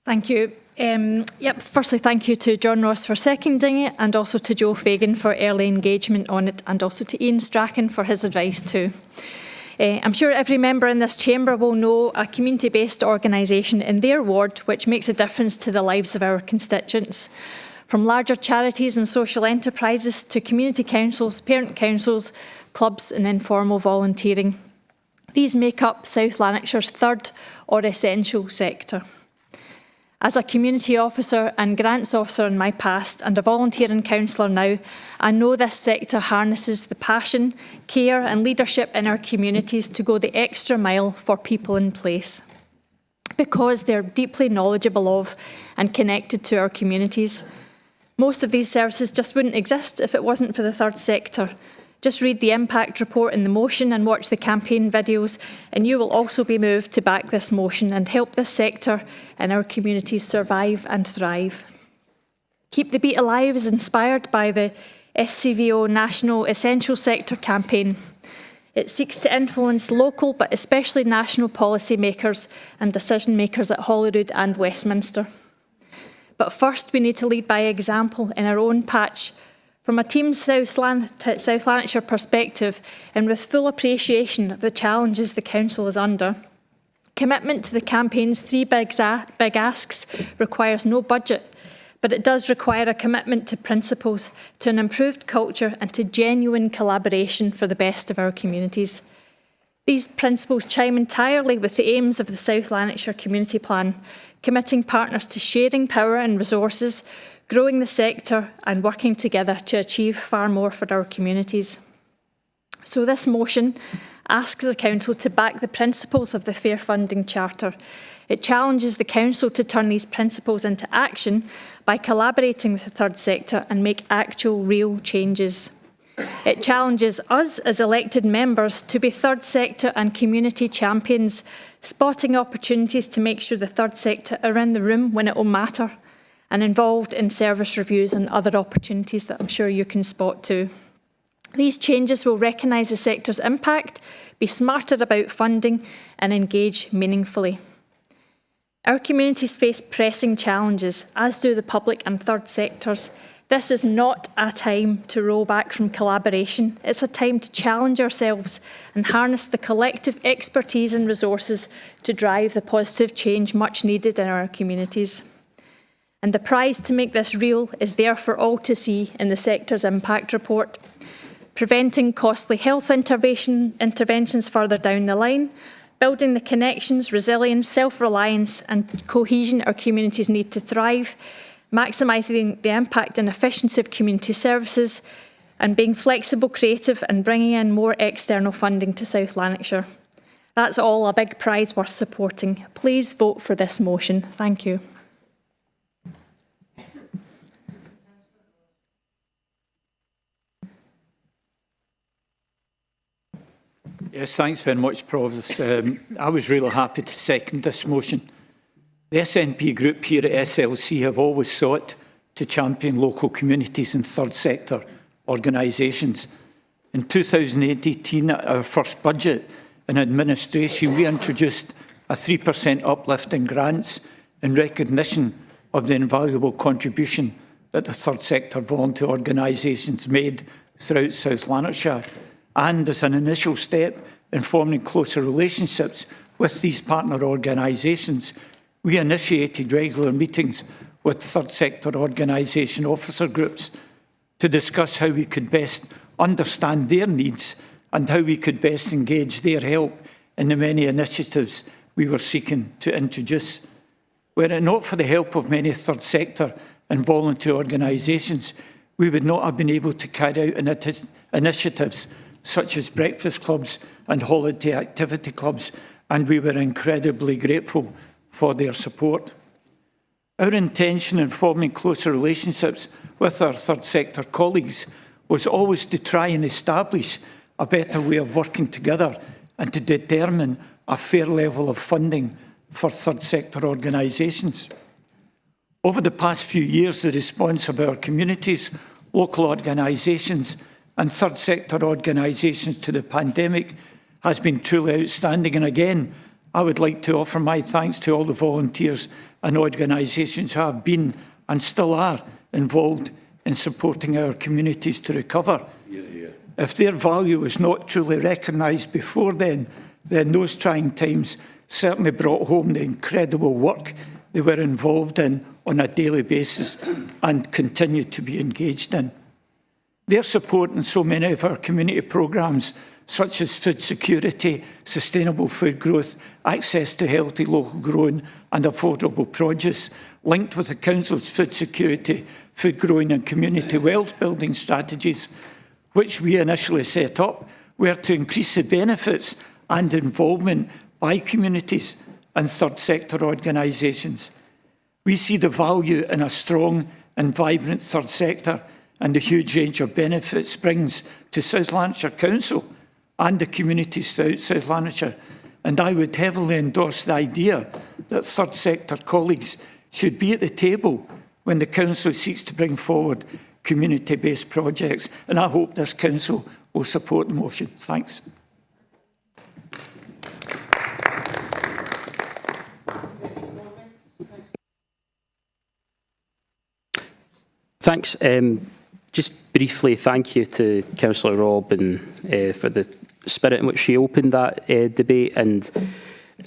Thank you. Firstly, thank you to John Ross for seconding it, and also to Joe Fagan for early engagement on it, and also to Ian Strachan for his advice too. I'm sure every member in this chamber will know a community-based organisation in their ward which makes a difference to the lives of our constituents. From larger charities and social enterprises to community councils, parent councils, clubs and informal volunteering. These make up South Lanarkshire's third or essential sector. As a community officer and grants officer in my past and a volunteering councillor now, I know this sector harnesses the passion, care and leadership in our communities to go the extra mile for people in place, because they're deeply knowledgeable of and connected to our communities. Most of these services just wouldn't exist if it wasn't for the third sector. Just read the impact report in the motion and watch the campaign videos, and you will also be moved to back this motion and help this sector and our communities survive and thrive. Keep the Beat Alive is inspired by the SCVO National Essential Sector campaign. It seeks to influence local but especially national policy makers and decision makers at Holyrood and Westminster. But first we need to lead by example in our own patch. From a Team South Lanarkshire perspective, and with full appreciation of the challenges the Council is under, commitment to the campaign's 3 big asks requires no budget, but it does require a commitment to principles, to an improved culture and to genuine collaboration for the best of our communities. These principles chime entirely with the aims of the South Lanarkshire Community Plan, committing partners to sharing power and resources, growing the sector and working together to achieve far more for our communities. So this motion asks the Council to back the principles of the Fair Funding Charter. It challenges the Council to turn these principles into action by collaborating with the third sector and make actual real changes. It challenges us as elected members to be third sector and community champions, spotting opportunities to make sure the third sector are in the room when it will matter, and involved in service reviews and other opportunities that I'm sure you can spot too. These changes will recognise the sector's impact, be smarter about funding and engage meaningfully. Our communities face pressing challenges, as do the public and third sectors. This is not a time to roll back from collaboration. It's a time to challenge ourselves and harness the collective expertise and resources to drive the positive change much needed in our communities. And the prize to make this real is there for all to see in the sector's impact report. Preventing costly health interventions further down the line, building the connections, resilience, self-reliance and cohesion our communities need to thrive, maximising the impact and efficiency of community services, and being flexible, creative and bringing in more external funding to South Lanarkshire. That's all a big prize worth supporting. Please vote for this motion. Thank you. Yes, thanks very much, Provost. I was really happy to second this motion. The SNP group here at SLC have always sought to champion local communities and third sector organisations. In 2018, at our first budget in administration, we introduced a 3% uplift in grants in recognition of the invaluable contribution that the third sector volunteer organisations made throughout South Lanarkshire. And as an initial step in forming closer relationships with these partner organisations, we initiated regular meetings with third sector organisation officer groups to discuss how we could best understand their needs and how we could best engage their help in the many initiatives we were seeking to introduce. Were it not for the help of many third sector and voluntary organisations, we would not have been able to carry out initiatives such as breakfast clubs and holiday activity clubs, and we were incredibly grateful for their support. Our intention in forming closer relationships with our third sector colleagues was always to try and establish a better way of working together and to determine a fair level of funding for third sector organisations. Over the past few years, the response of our communities, local organisations and third sector organisations to the pandemic has been truly outstanding. And again, I would like to offer my thanks to all the volunteers and organisations who have been and still are involved in supporting our communities to recover. If their value was not truly recognised before then those trying times certainly brought home the incredible work they were involved in on a daily basis and continue to be engaged in. Their support in so many of our community programmes, such as food security, sustainable food growth, access to healthy local grown and affordable produce, linked with the Council's food security, food growing and community wealth building strategies, which we initially set up, were to increase the benefits and involvement by communities and third sector organisations. We see the value in a strong and vibrant third sector and the huge range of benefits brings to South Lanarkshire Council and the communities throughout South Lanarkshire. And I would heavily endorse the idea that third sector colleagues should be at the table when the Council seeks to bring forward community-based projects. And I hope this Council will support the motion. Thanks. Thanks. Just briefly, thank you to Councillor Robb and for the spirit in which she opened that debate, and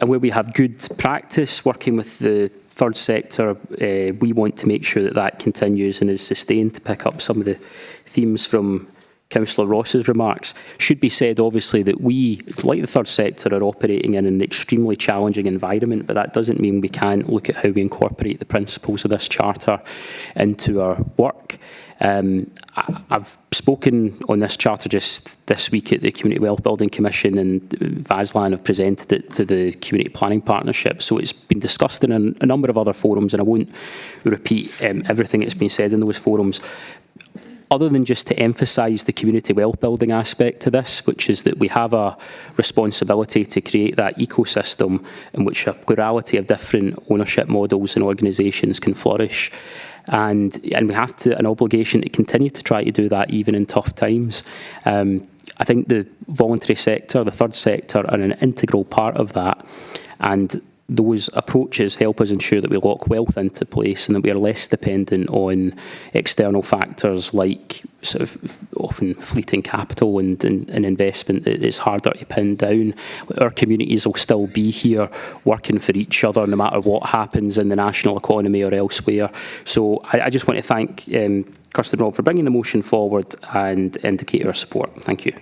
where we have good practice working with the third sector, we want to make sure that that continues and is sustained. To pick up some of the themes from Councillor Ross's remarks, should be said obviously that we, like the third sector, are operating in an extremely challenging environment, but that doesn't mean we can't look at how we incorporate the principles of this charter into our work. I've spoken on this charter just this week at the Community Wealth Building Commission, and VASLAN have presented it to the Community Planning Partnership, so it's been discussed in a number of other forums, and I won't repeat everything that's been said in those forums, other than just to emphasise the community wealth building aspect to this, which is that we have a responsibility to create that ecosystem in which a plurality of different ownership models and organisations can flourish. And we have an obligation to continue to try to do that even in tough times. I think the voluntary sector, the third sector, are an integral part of that, and those approaches help us ensure that we lock wealth into place and that we are less dependent on external factors like sort of often fleeting capital and investment that is harder to pin down. Our communities will still be here working for each other no matter what happens in the national economy or elsewhere. So I just want to thank Kirsten Robb for bringing the motion forward and indicate our support. Thank you.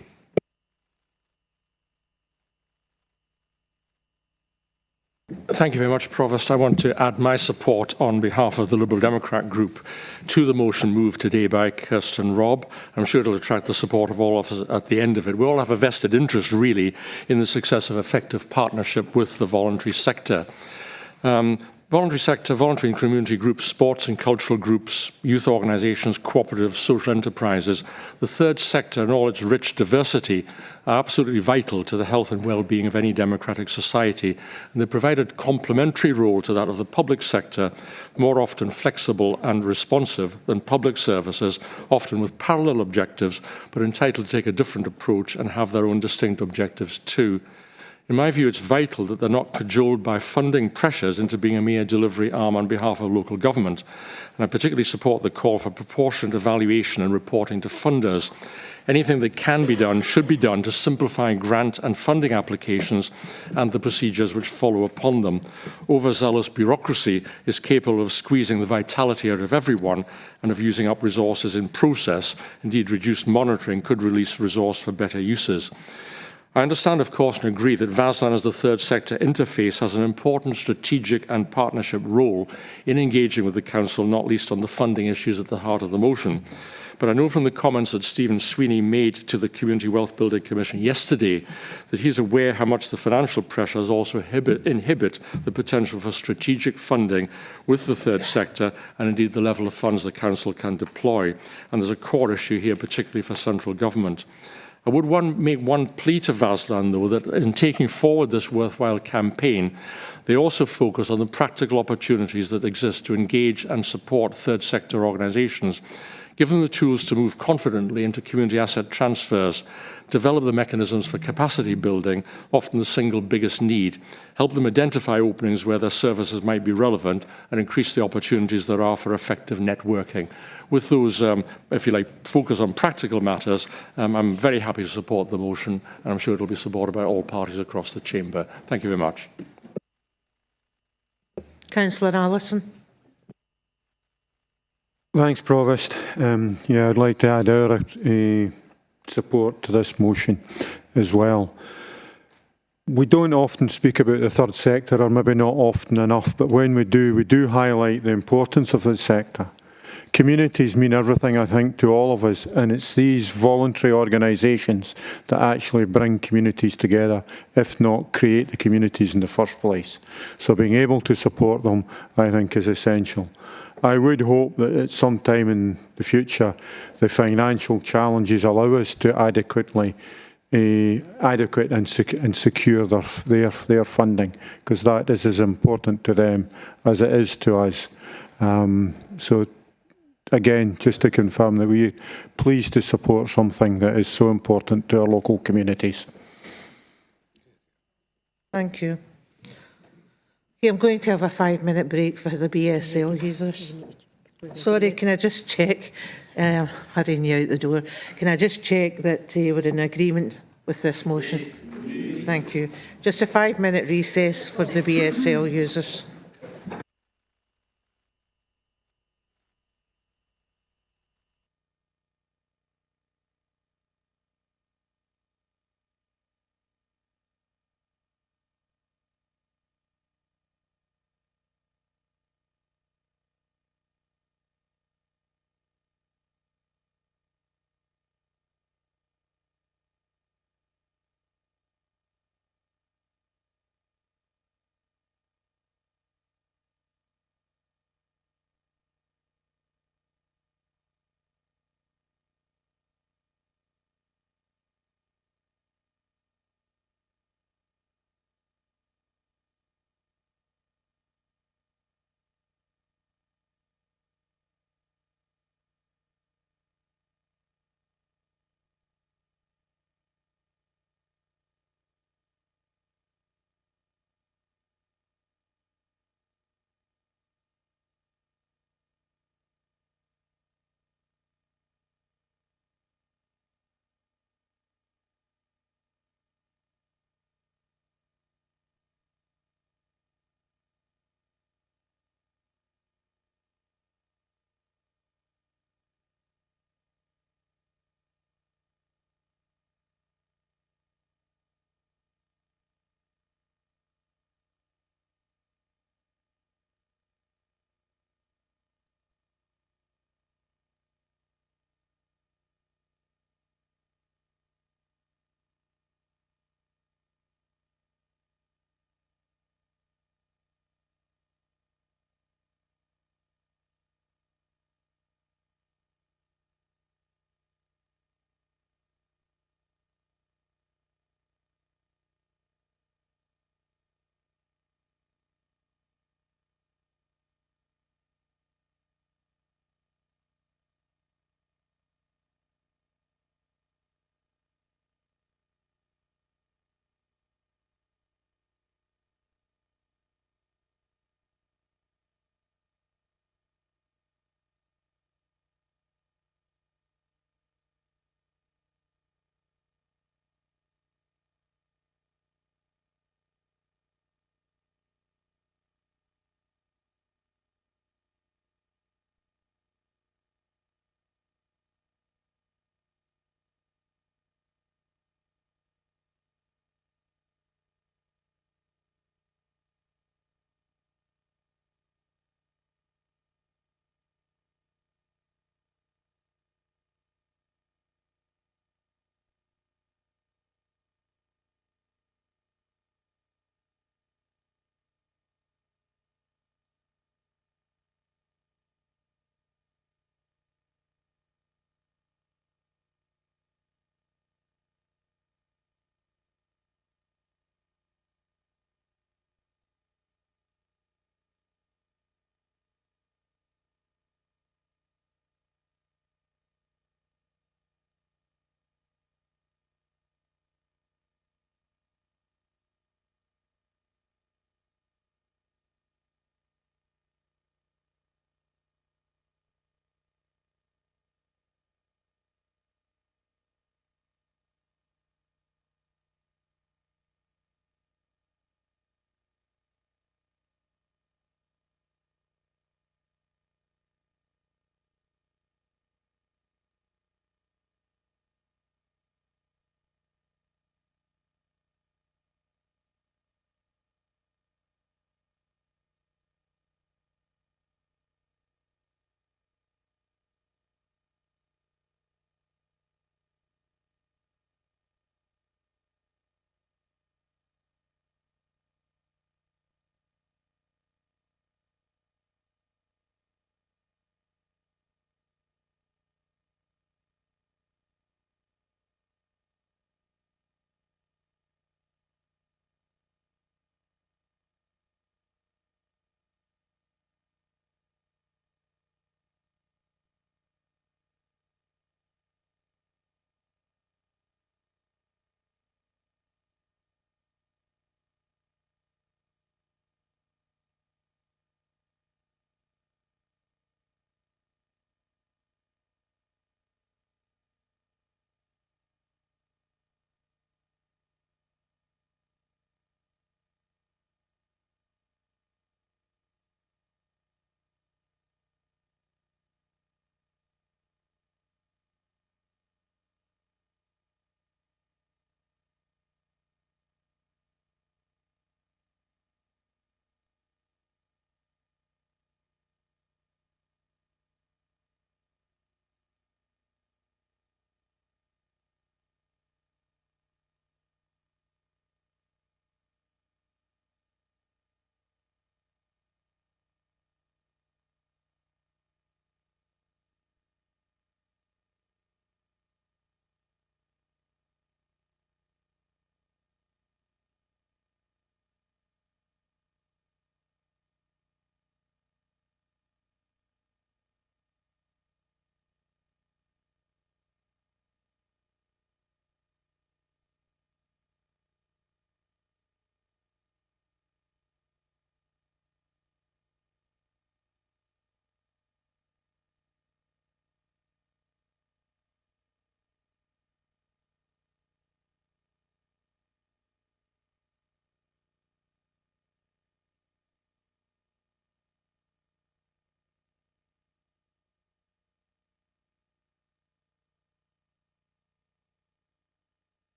Thank you very much, Provost. I want to add my support on behalf of the Liberal Democrat group to the motion moved today by Kirsten Robb. I'm sure it will attract the support of all of us at the end of it. We all have a vested interest, really, in the success of effective partnership with the voluntary sector. Voluntary sector, voluntary and community groups, sports and cultural groups, youth organisations, cooperatives, social enterprises, the third sector and all its rich diversity are absolutely vital to the health and well-being of any democratic society, and they provide a complementary role to that of the public sector, more often flexible and responsive than public services, often with parallel objectives, but entitled to take a different approach and have their own distinct objectives too. In my view, it's vital that they're not cajoled by funding pressures into being a mere delivery arm on behalf of local government. And I particularly support the call for proportionate evaluation and reporting to funders. Anything that can be done should be done to simplify grant and funding applications and the procedures which follow upon them. Overzealous bureaucracy is capable of squeezing the vitality out of everyone and of using up resources in process. Indeed, reduced monitoring could release resource for better uses. I understand, of course, and agree that VASLAN as the third sector interface has an important strategic and partnership role in engaging with the Council, not least on the funding issues at the heart of the motion. But I know from the comments that Stephen Sweeney made to the Community Wealth Building Commission yesterday that he's aware how much the financial pressures also inhibit the potential for strategic funding with the third sector and indeed the level of funds the Council can deploy. And there's a core issue here, particularly for central government. I would make one plea to VASLAN, though, that in taking forward this worthwhile campaign, they also focus on the practical opportunities that exist to engage and support third sector organisations, give them the tools to move confidently into community asset transfers, develop the mechanisms for capacity building, often the single biggest need, help them identify openings where their services might be relevant, and increase the opportunities there are for effective networking. With those, if you like, focus on practical matters, I'm very happy to support the motion, and I'm sure it will be supported by all parties across the chamber. Thank you very much. Councillor Allison. Thanks, Provost. Yeah, I'd like to add our support to this motion as well. We don't often speak about the third sector, or maybe not often enough, but when we do highlight the importance of the sector. Communities mean everything, I think, to all of us, and it's these voluntary organisations that actually bring communities together, if not create the communities in the first place. So being able to support them, I think, is essential. I would hope that at some time in the future, the financial challenges allow us to adequate and secure their funding, because that is as important to them as it is to us. So again, just to confirm that we are pleased to support something that is so important to our local communities. Thank you. Okay, I'm going to have a 5-minute break for the BSL users. Sorry, can I just check, hurrying you out the door, can I just check that we're in agreement with this motion? Thank you. Just a 5-minute recess for the BSL users.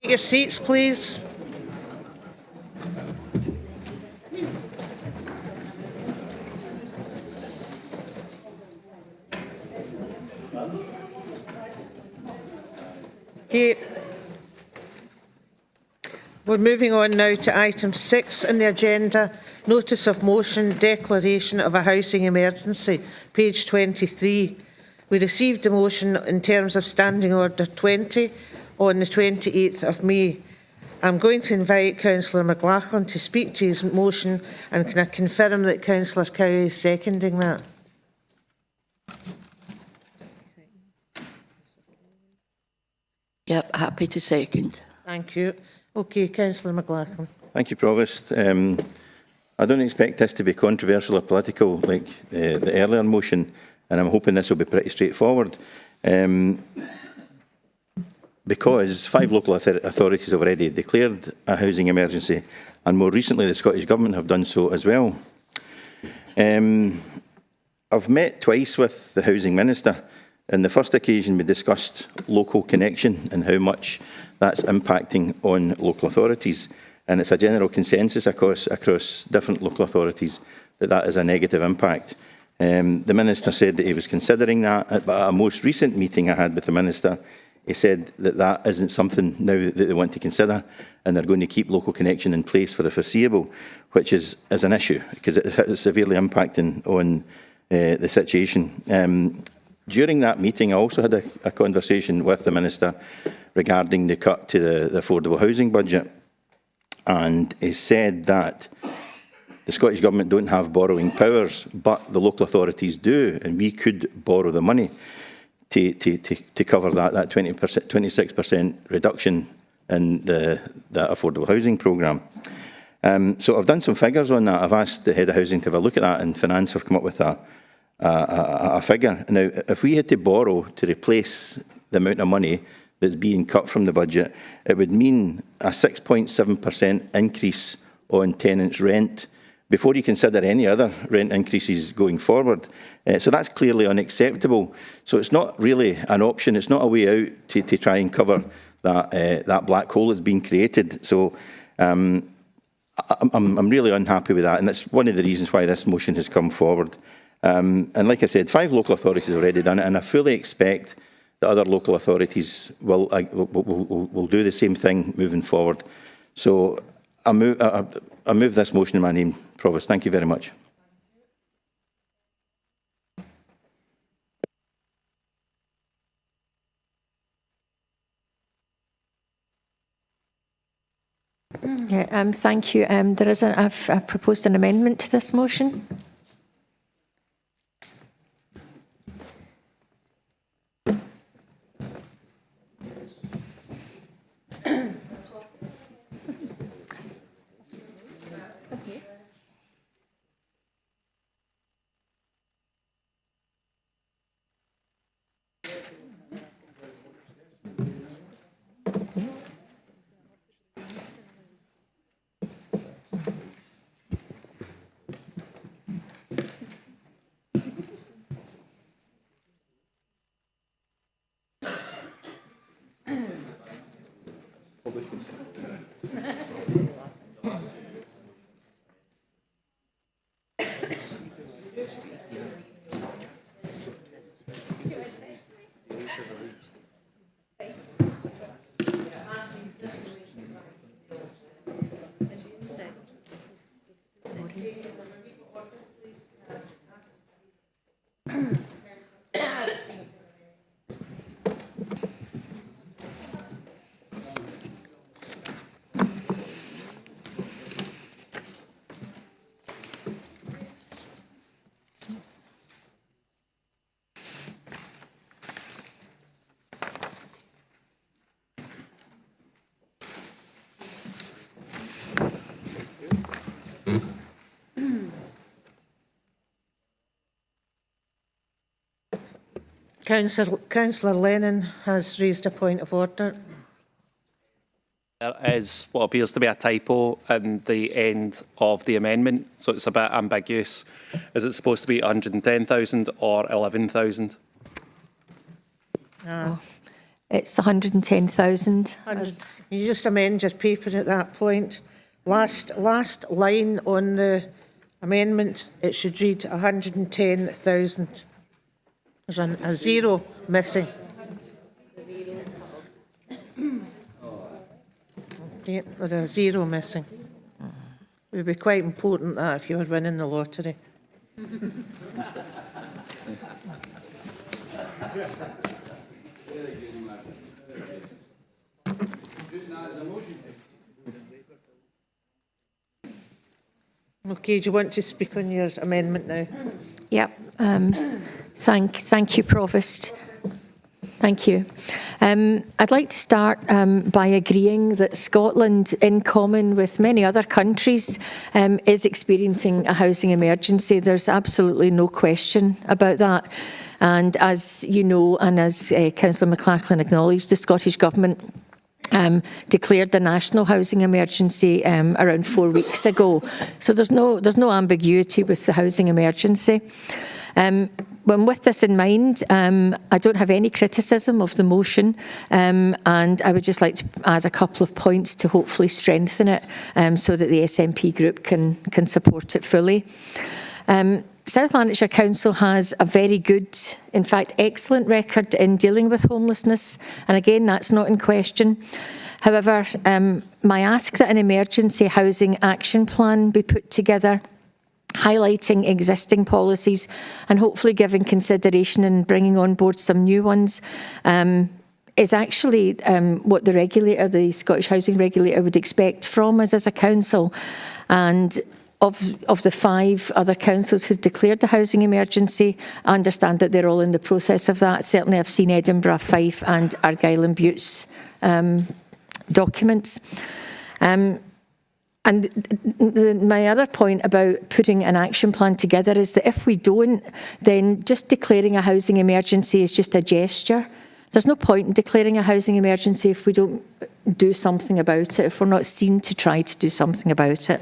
Take your seats, please. Okay. We're moving on now to item 6 on the agenda, notice of motion, declaration of a housing emergency, page 23. We received a motion in terms of Standing Order 20 on the 28th of May. I'm going to invite Councillor McLachlan to speak to his motion, and can I confirm that Councillor Cowie is seconding that? Yep, happy to second. Thank you. Okay, Councillor McLachlan. Thank you, Provost. I don't expect this to be controversial or political like the earlier motion, and I'm hoping this will be pretty straightforward. Because 5 local authorities have already declared a housing emergency, and more recently the Scottish Government have done so as well. I've met twice with the Housing Minister. On the first occasion we discussed local connection and how much that's impacting on local authorities, and it's a general consensus across different local authorities that that is a negative impact. The Minister said that he was considering that, but at a most recent meeting I had with the Minister, he said that that isn't something now that they want to consider, and they're going to keep local connection in place for the foreseeable, which is an issue, because it's severely impacting on the situation. During that meeting, I also had a conversation with the Minister regarding the cut to the affordable housing budget, and he said that the Scottish Government don't have borrowing powers, but the local authorities do, and we could borrow the money to cover that 26% reduction in the affordable housing programme. So I've done some figures on that. I've asked the Head of Housing to have a look at that, and Finance have come up with a figure. Now, if we had to borrow to replace the amount of money that's being cut from the budget, it would mean a 6.7% increase on tenants' rent before you consider any other rent increases going forward. So that's clearly unacceptable. So it's not really an option. It's not a way out to try and cover that black hole that's been created. So I'm really unhappy with that, and that's one of the reasons why this motion has come forward. And like I said, 5 local authorities have already done it, and I fully expect that other local authorities will do the same thing moving forward. So I move this motion in my name, Provost. Thank you very much. Yeah, thank you. There is I've proposed an amendment to this motion. Councillor Lennon has raised a point of order. There is what appears to be a typo in the end of the amendment, so it's a bit ambiguous. Is it supposed to be 110,000 or 11,000? It's 110,000. You just amend your paper at that point. Last line on the amendment, it should read 110,000. There's a zero missing. Yeah, there's a zero missing. It would be quite important that if you were winning the lottery. Okay, do you want to speak on your amendment now? Yep. Thank you, Provost. Thank you. I'd like to start by agreeing that Scotland, in common with many other countries, is experiencing a housing emergency. There's absolutely no question about that. And as you know, and as Councillor McLachlan acknowledged, the Scottish Government declared the national housing emergency around 4 weeks ago. So there's no ambiguity with the housing emergency. With this in mind, I don't have any criticism of the motion, and I would just like to add a couple of points to hopefully strengthen it so that the SNP group can support it fully. South Lanarkshire Council has a very good, in fact excellent record in dealing with homelessness, and again that's not in question. However, my ask that an emergency housing action plan be put together, highlighting existing policies and hopefully giving consideration and bringing on board some new ones, is actually what the regulator, the Scottish Housing Regulator, would expect from us as a council. And of the 5 other councils who've declared the housing emergency, I understand that they're all in the process of that. Certainly I've seen Edinburgh, Fife and Argyll and Bute's documents. And my other point about putting an action plan together is that if we don't, then just declaring a housing emergency is just a gesture. There's no point in declaring a housing emergency if we don't do something about it, if we're not seen to try to do something about it.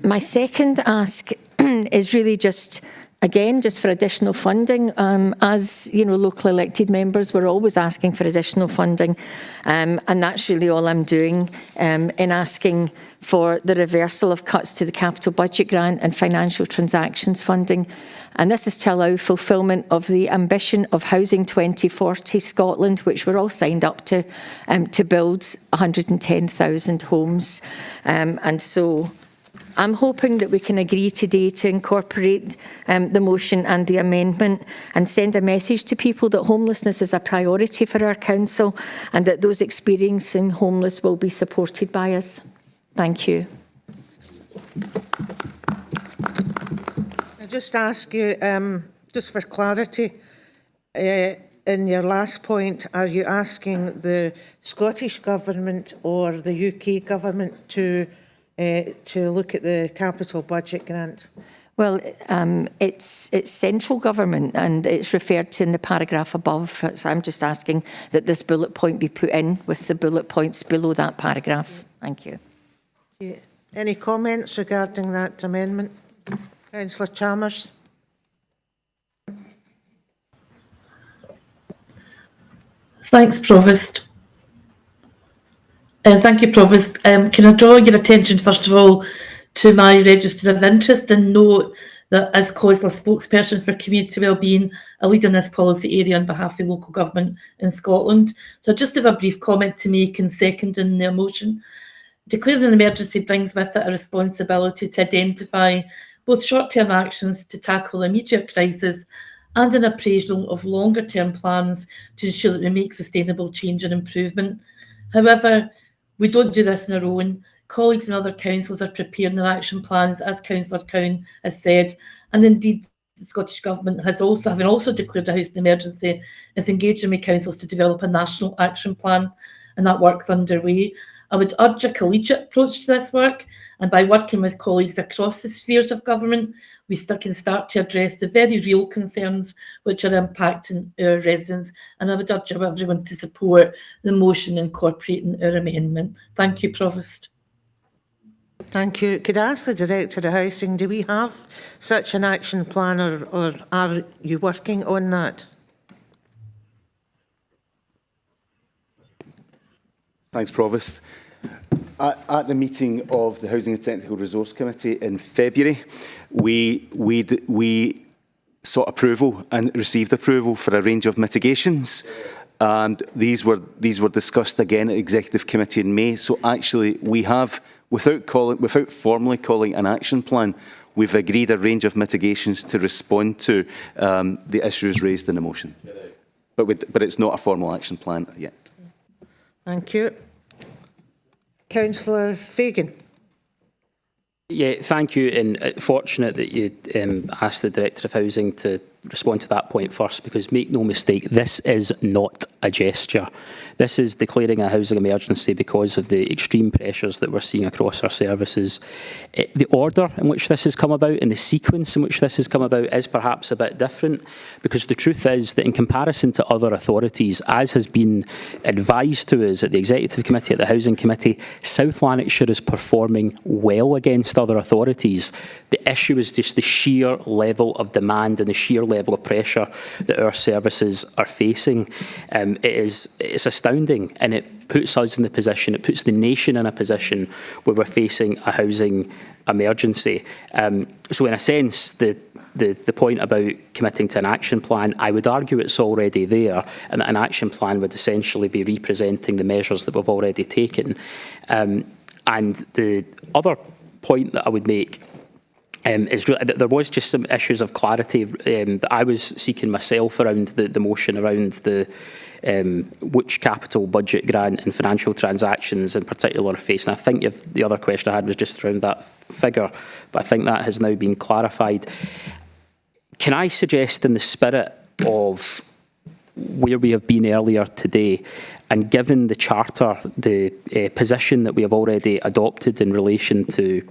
My second ask is really just for additional funding. As you know, local elected members, we're always asking for additional funding, and that's really all I'm doing in asking for the reversal of cuts to the capital budget grant and financial transactions funding. And this is to allow fulfilment of the ambition of Housing 2040 Scotland, which we're all signed up to build 110,000 homes. And so I'm hoping that we can agree today to incorporate the motion and the amendment and send a message to people that homelessness is a priority for our council and that those experiencing homeless will be supported by us. Thank you. I just ask you, just for clarity, in your last point, are you asking the Scottish Government or the UK Government to look at the capital budget grant? Well, it's central government and it's referred to in the paragraph above. So I'm just asking that this bullet point be put in with the bullet points below that paragraph. Thank you. Yeah. Any comments regarding that amendment? Councillor Chalmers. Thanks, Provost. Thank you, Provost. Can I draw your attention, first of all, to my register of interest and note that as COSLA spokesperson for community wellbeing, I lead in this policy area on behalf of local government in Scotland. So I just have a brief comment to make and second in the motion. Declaring an emergency brings with it a responsibility to identify both short-term actions to tackle immediate crisis and an appraisal of longer-term plans to ensure that we make sustainable change and improvement. However, we don't do this on our own. Colleagues in other councils are preparing their action plans, as Councillor Cowan has said, and indeed the Scottish Government has also, having also declared a housing emergency, is engaging with councils to develop a national action plan, and that work's underway. I would urge a collegiate approach to this work, and by working with colleagues across the spheres of government, we can start to address the very real concerns which are impacting our residents. And I would urge everyone to support the motion incorporating our amendment. Thank you, Provost. Thank you. Could I ask the Director of Housing, do we have such an action plan or are you working on that? Thanks, Provost. At the meeting of the Housing and Technical Resource Committee in February, we sought approval and received approval for a range of mitigations, and these were discussed again at Executive Committee in May. So actually, we have, without formally calling an action plan, we've agreed a range of mitigations to respond to the issues raised in the motion. But it's not a formal action plan yet. Thank you. Councillor Fagan. Yeah, thank you, and fortunate that you asked the Director of Housing to respond to that point first, because make no mistake, this is not a gesture. This is declaring a housing emergency because of the extreme pressures that we're seeing across our services. The order in which this has come about and the sequence in which this has come about is perhaps a bit different, because the truth is that in comparison to other authorities, as has been advised to us at the Executive Committee, at the Housing Committee, South Lanarkshire is performing well against other authorities. The issue is just the sheer level of demand and the sheer level of pressure that our services are facing. It's astounding, and it puts us in the position, it puts the nation in a position where we're facing a housing emergency. So in a sense, the point about committing to an action plan, I would argue it's already there, and that an action plan would essentially be representing the measures that we've already taken. And the other point that I would make is that there was just some issues of clarity that I was seeking myself around the motion around the which capital budget grant and financial transactions in particular are facing. I think the other question I had was just around that figure, but I think that has now been clarified. Can I suggest, in the spirit of where we have been earlier today, and given the Charter, the position that we have already adopted in relation to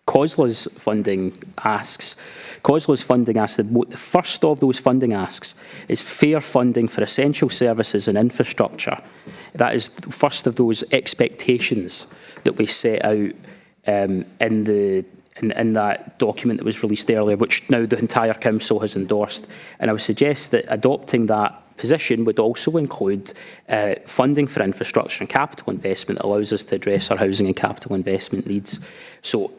COSLA's funding asks, COSLA's funding asks, the first of those funding asks is fair funding for essential services and infrastructure. That is the first of those expectations that we set out in that document that was released earlier, which now the entire Council has endorsed. And I would suggest that adopting that position would also include funding for infrastructure and capital investment that allows us to address our housing and capital investment needs. So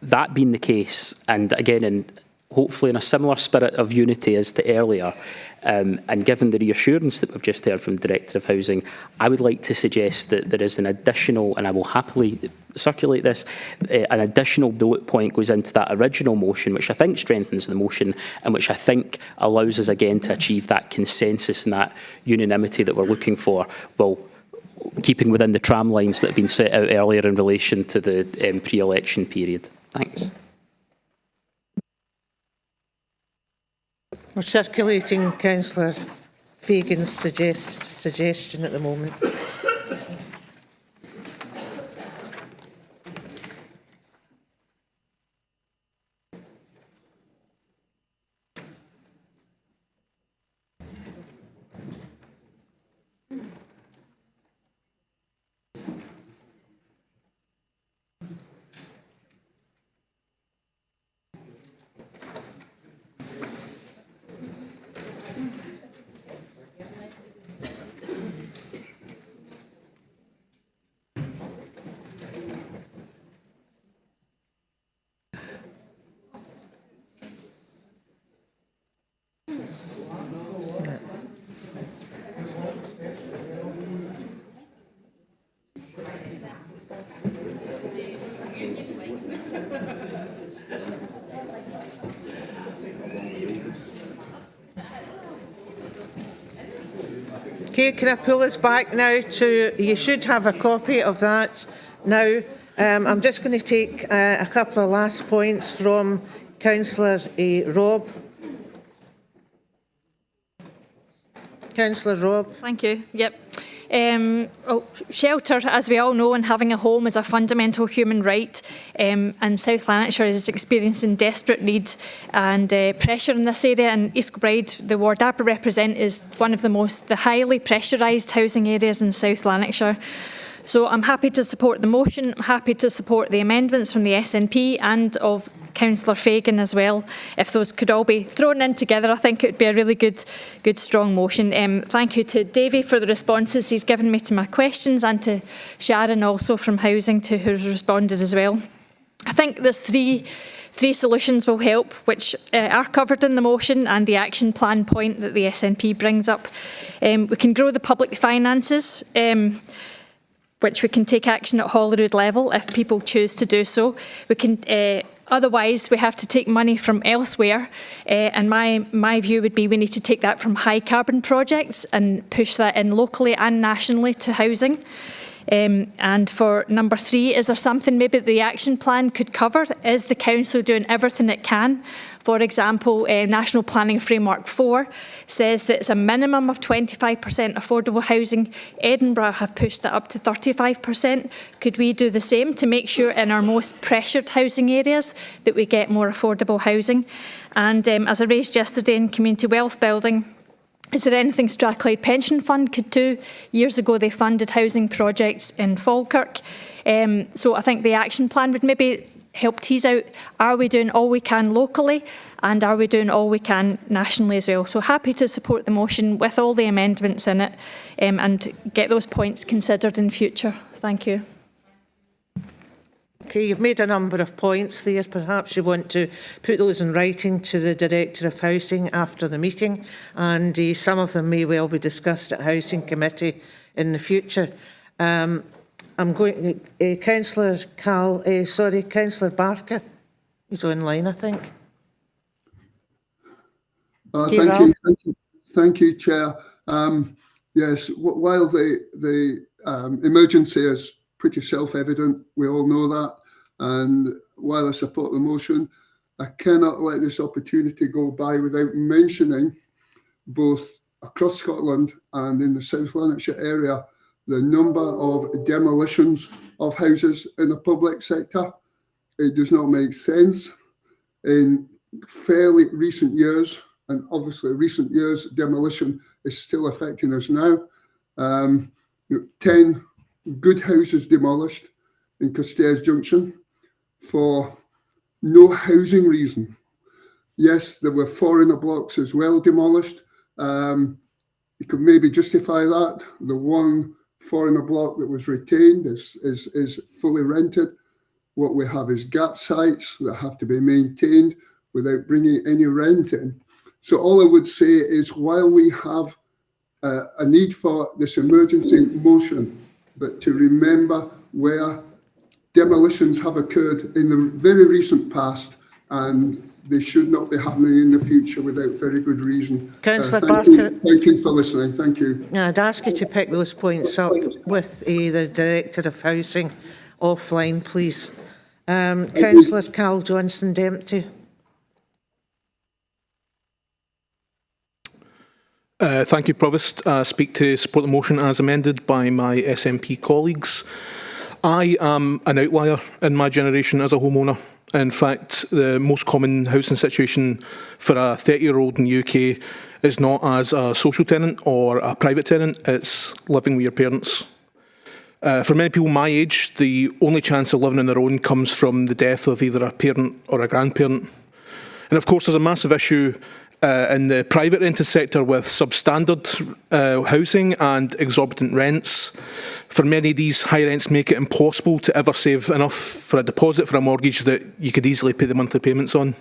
that being the case, and again, hopefully in a similar spirit of unity as to earlier, and given the reassurance that we've just heard from the Director of Housing, I would like to suggest that there is an additional, and I will happily circulate this, an additional bullet point goes into that original motion, which I think strengthens the motion and which I think allows us again to achieve that consensus and that unanimity that we're looking for, while keeping within the tramlines that have been set out earlier in relation to the pre-election period. Thanks. We're circulating Councillor Fagan's suggestion at the moment. Okay, can I pull us back now to, you should have a copy of that now. I'm just going to take a couple of last points from Councillor Robb. Councillor Robb. Thank you. Yep. Shelter, as we all know, and having a home is a fundamental human right, and South Lanarkshire is experiencing desperate need and pressure in this area. And East Kilbride, the ward I represent, is one of the highly pressurised housing areas in South Lanarkshire. So I'm happy to support the motion. I'm happy to support the amendments from the SNP and of Councillor Fagan as well. If those could all be thrown in together, I think it would be a really good strong motion. Thank you to Davy for the responses he's given me to my questions, and to Sharon also from Housing, who's responded as well. I think there's three solutions will help, which are covered in the motion and the action plan point that the SNP brings up. We can grow the public finances, which we can take action at Holyrood level if people choose to do so. We can, otherwise, we have to take money from elsewhere, and my view would be we need to take that from high carbon projects and push that in locally and nationally to housing. And for number 3, is there something maybe the action plan could cover? Is the council doing everything it can? For example, National Planning Framework 4 says that it's a minimum of 25% affordable housing. Edinburgh have pushed that up to 35%. Could we do the same to make sure in our most pressured housing areas that we get more affordable housing? And as I raised yesterday in community wealth building, is there anything Strathclyde Pension Fund could do? Years ago, they funded housing projects in Falkirk. So I think the action plan would maybe help tease out, are we doing all we can locally, and are we doing all we can nationally as well? So happy to support the motion with all the amendments in it, and get those points considered in future. Thank you. Okay, you've made a number of points there. Perhaps you want to put those in writing to the Director of Housing after the meeting, and some of them may well be discussed at Housing Committee in the future. I'm going to Councillor Councillor Barker. He's online, I think. Thank you, Chair. Yes, while the emergency is pretty self-evident, we all know that, and while I support the motion, I cannot let this opportunity go by without mentioning, both across Scotland and in the South Lanarkshire area, the number of demolitions of houses in the public sector. It does not make sense. In fairly recent years, and obviously recent years, demolition is still affecting us now. 10 good houses demolished in Castairs Junction for no housing reason. Yes, there were 4 in the blocks as well demolished. You could maybe justify that. The 1 4 in a block that was retained is fully rented. What we have is gap sites that have to be maintained without bringing any rent in. So all I would say is, while we have a need for this emergency motion, but to remember where demolitions have occurred in the very recent past, and they should not be happening in the future without very good reason. Councillor Barker. Thank you for listening. Thank you. I'd ask you to pick those points up with the Director of Housing offline, please. Councillor Carl Johnson-Dempsey. Thank you, Provost. I speak to support the motion as amended by my SNP colleagues. I am an outlier in my generation as a homeowner. In fact, the most common housing situation for a 30-year-old in the UK is not as a social tenant or a private tenant, it's living with your parents. For many people my age, the only chance of living on their own comes from the death of either a parent or a grandparent. And of course, there's a massive issue in the private rented sector with substandard housing and exorbitant rents. For many, these high rents make it impossible to ever save enough for a deposit for a mortgage that you could easily pay the monthly payments on.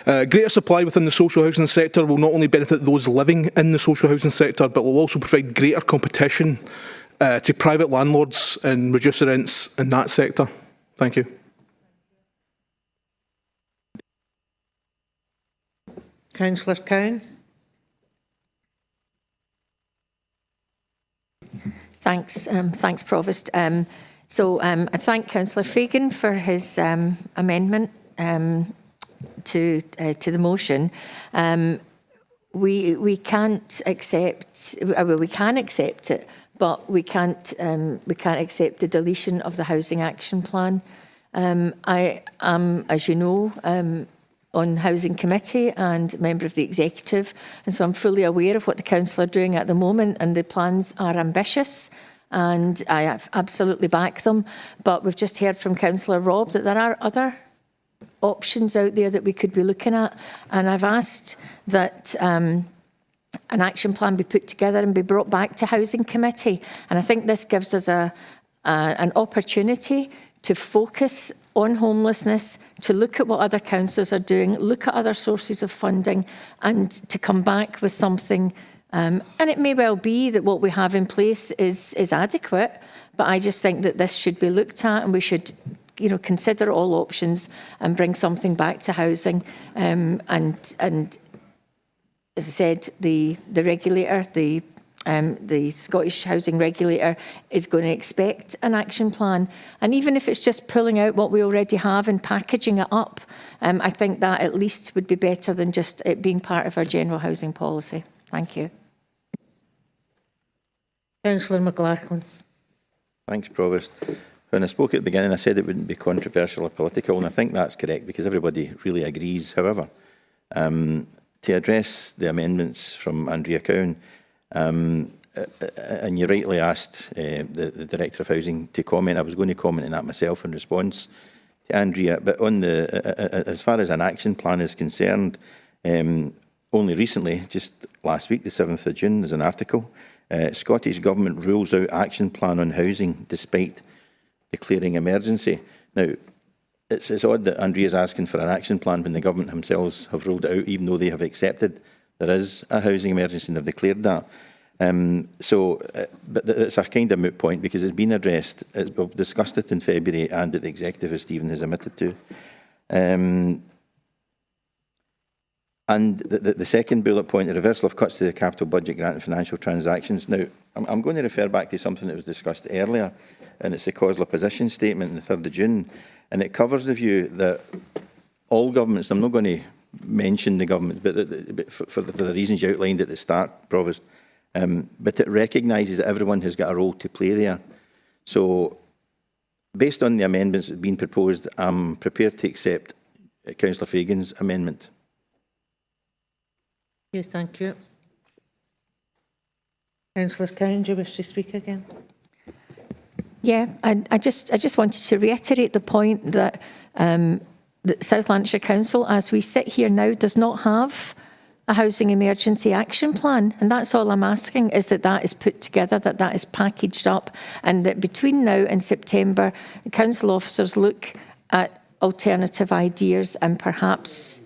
Greater supply within the social housing sector will not only benefit those living in the social housing sector, but will also provide greater competition to private landlords and reduce the rents in that sector. Thank you. Councillor Cowan. Thanks, Provost. I thank Councillor Fagan for his amendment to the motion. We can't accept. Well, we can accept it, but we can't accept the deletion of the housing action plan. I am, as you know, on Housing Committee and member of the Executive, and so I'm fully aware of what the Council are doing at the moment, and the plans are ambitious and I absolutely back them. But we've just heard from Councillor Robb that there are other options out there that we could be looking at. And I've asked that an action plan be put together and be brought back to Housing Committee. And I think this gives us an opportunity to focus on homelessness, to look at what other councils are doing, look at other sources of funding, and to come back with something. And it may well be that what we have in place is adequate, but I just think that this should be looked at, and we should, consider all options and bring something back to housing. And as I said, the regulator, the Scottish Housing Regulator, is going to expect an action plan. And even if it's just pulling out what we already have and packaging it up, I think that at least would be better than just it being part of our general housing policy. Thank you. Councillor McLaughlin. Thanks, Provost. When I spoke at the beginning, I said it wouldn't be controversial or political, and I think that's correct because everybody really agrees. However, to address the amendments from Andrea Cowan, and you rightly asked the Director of Housing to comment. I was going to comment on that myself in response to Andrea, but on as far as an action plan is concerned, only recently, just last week, the 7th of June, there's an article, Scottish Government rules out action plan on housing despite declaring emergency. Now, it's odd that Andrea's asking for an action plan when the government themselves have ruled it out, even though they have accepted there is a housing emergency and they've declared that. But it's a kind of moot point because it's been addressed. We've discussed it in February and at the Executive, as Stephen has admitted to. And the second bullet point, the reversal of cuts to the capital budget grant and financial transactions. Now, I'm going to refer back to something that was discussed earlier, and it's the COSLA position statement on the 3rd of June. And it covers the view that all governments, I'm not going to mention the government, but for the reasons you outlined at the start, Provost, but it recognises that everyone has got a role to play there. So, based on the amendments that have been proposed, I'm prepared to accept Councillor Fagan's amendment. Okay, thank you. Councillor Cowan, do you wish to speak again? Yeah, I just wanted to reiterate the point that the South Lanarkshire Council, as we sit here now, does not have a housing emergency action plan. And that's all I'm asking, is that that is put together, that is packaged up, and that between now and September, the council officers look at alternative ideas and perhaps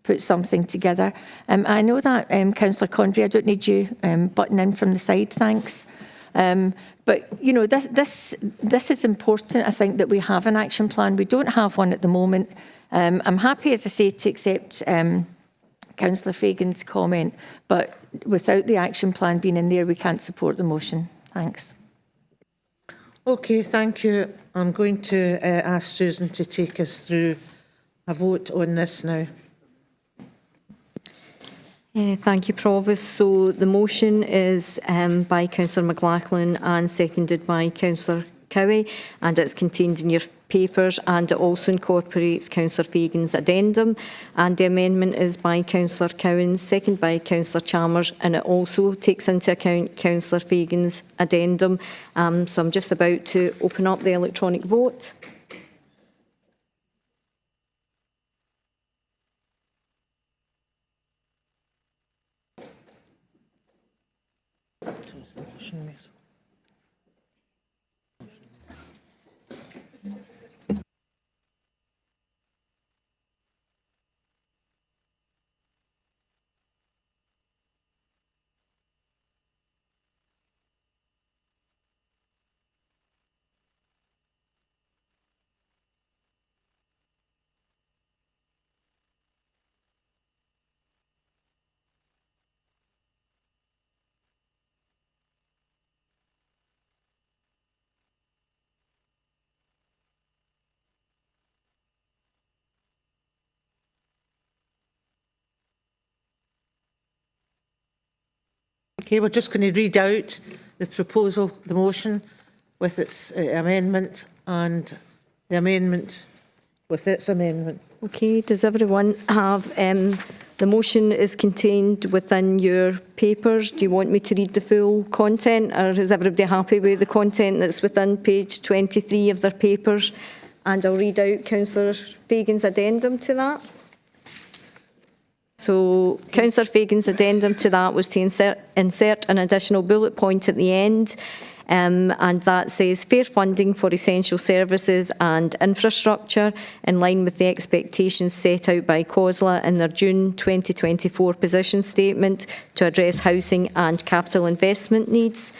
put something together. I know that, Councillor Convery, I don't need you butting in from the side, thanks. But, this is important, I think, that we have an action plan. We don't have one at the moment. I'm happy, as I say, to accept Councillor Fagan's comment, but without the action plan being in there, we can't support the motion. Thanks. Okay, thank you. I'm going to ask Susan to take us through a vote on this now. Thank you, Provost. So the motion is by Councillor McLaughlin and seconded by Councillor Cowie, and it's contained in your papers, and it also incorporates Councillor Fagan's addendum, and the amendment is by Councillor Cowan, seconded by Councillor Chalmers, and it also takes into account Councillor Fagan's addendum. So I'm just about to open up the electronic vote. Okay, we're just going to read out the proposal, the motion with its amendment and the amendment with its amendment. Okay, does everyone have, the motion is contained within your papers. Do you want me to read the full content, or is everybody happy with the content that's within page 23 of their papers? and I'll read out Councillor Fagan's addendum to that. So Councillor Fagan's addendum to that was to insert an additional bullet point at the end, and that says fair funding for essential services and infrastructure in line with the expectations set out by COSLA in their June 2024 position statement to address housing and capital investment needs.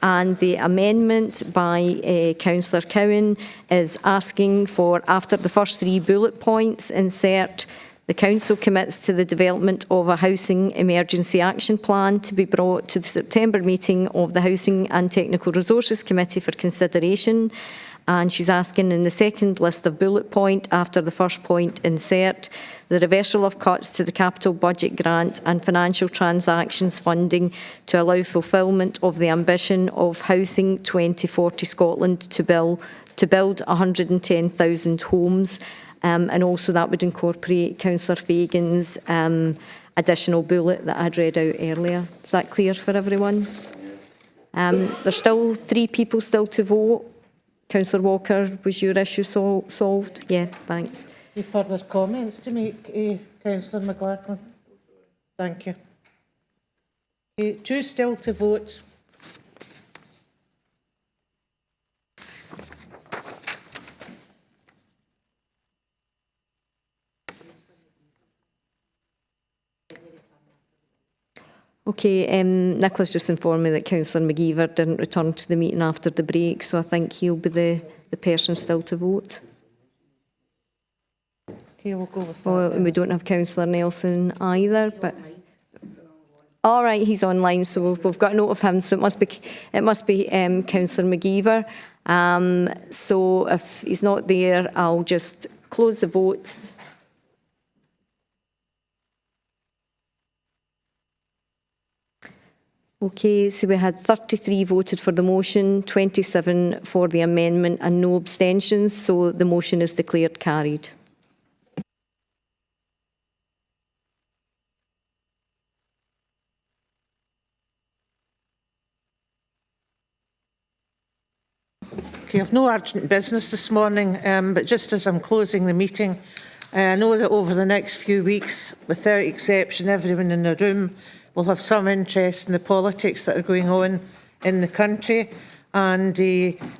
And the amendment by Councillor Cowan is asking for, after the first 3 bullet points, insert the Council commits to the development of a housing emergency action plan to be brought to the September meeting of the Housing and Technical Resources Committee for consideration. And she's asking in the second list of bullet point, after the first point, insert the reversal of cuts to the capital budget grant and financial transactions funding to allow fulfilment of the ambition of Housing 2040 Scotland to build 110,000 homes. And also that would incorporate Councillor Fagan's additional bullet that I'd read out earlier. Is that clear for everyone? There's still 3 people still to vote. Councillor Walker, was your issue solved? Yeah, thanks. Any further comments to make, Councillor McLachlan? Thank you. 2 still to vote. Okay, Nicholas just informed me that Councillor McGeever didn't return to the meeting after the break, so I think he'll be the person still to vote. Okay, we'll go with that. Well, we don't have Councillor Nelson either, but all right, he's online, so we've got a note of him. So it must be Councillor McGeever. So if he's not there, I'll just close the votes. Okay, so we had 33 voted for the motion, 27 for the amendment and no abstentions, so the motion is declared carried. Okay, I've no urgent business this morning, but just as I'm closing the meeting, I know that over the next few weeks, without exception, everyone in the room will have some interest in the politics that are going on in the country. And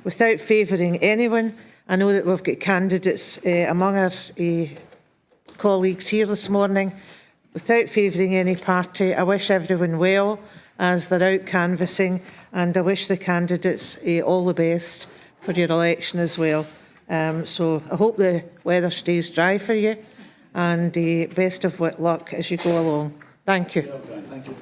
without favouring anyone, I know that we've got candidates among our colleagues here this morning. Without favouring any party, I wish everyone well as they're out canvassing, and I wish the candidates all the best for your election as well. So I hope the weather stays dry for you, and best of luck as you go along. Thank you. Thank you.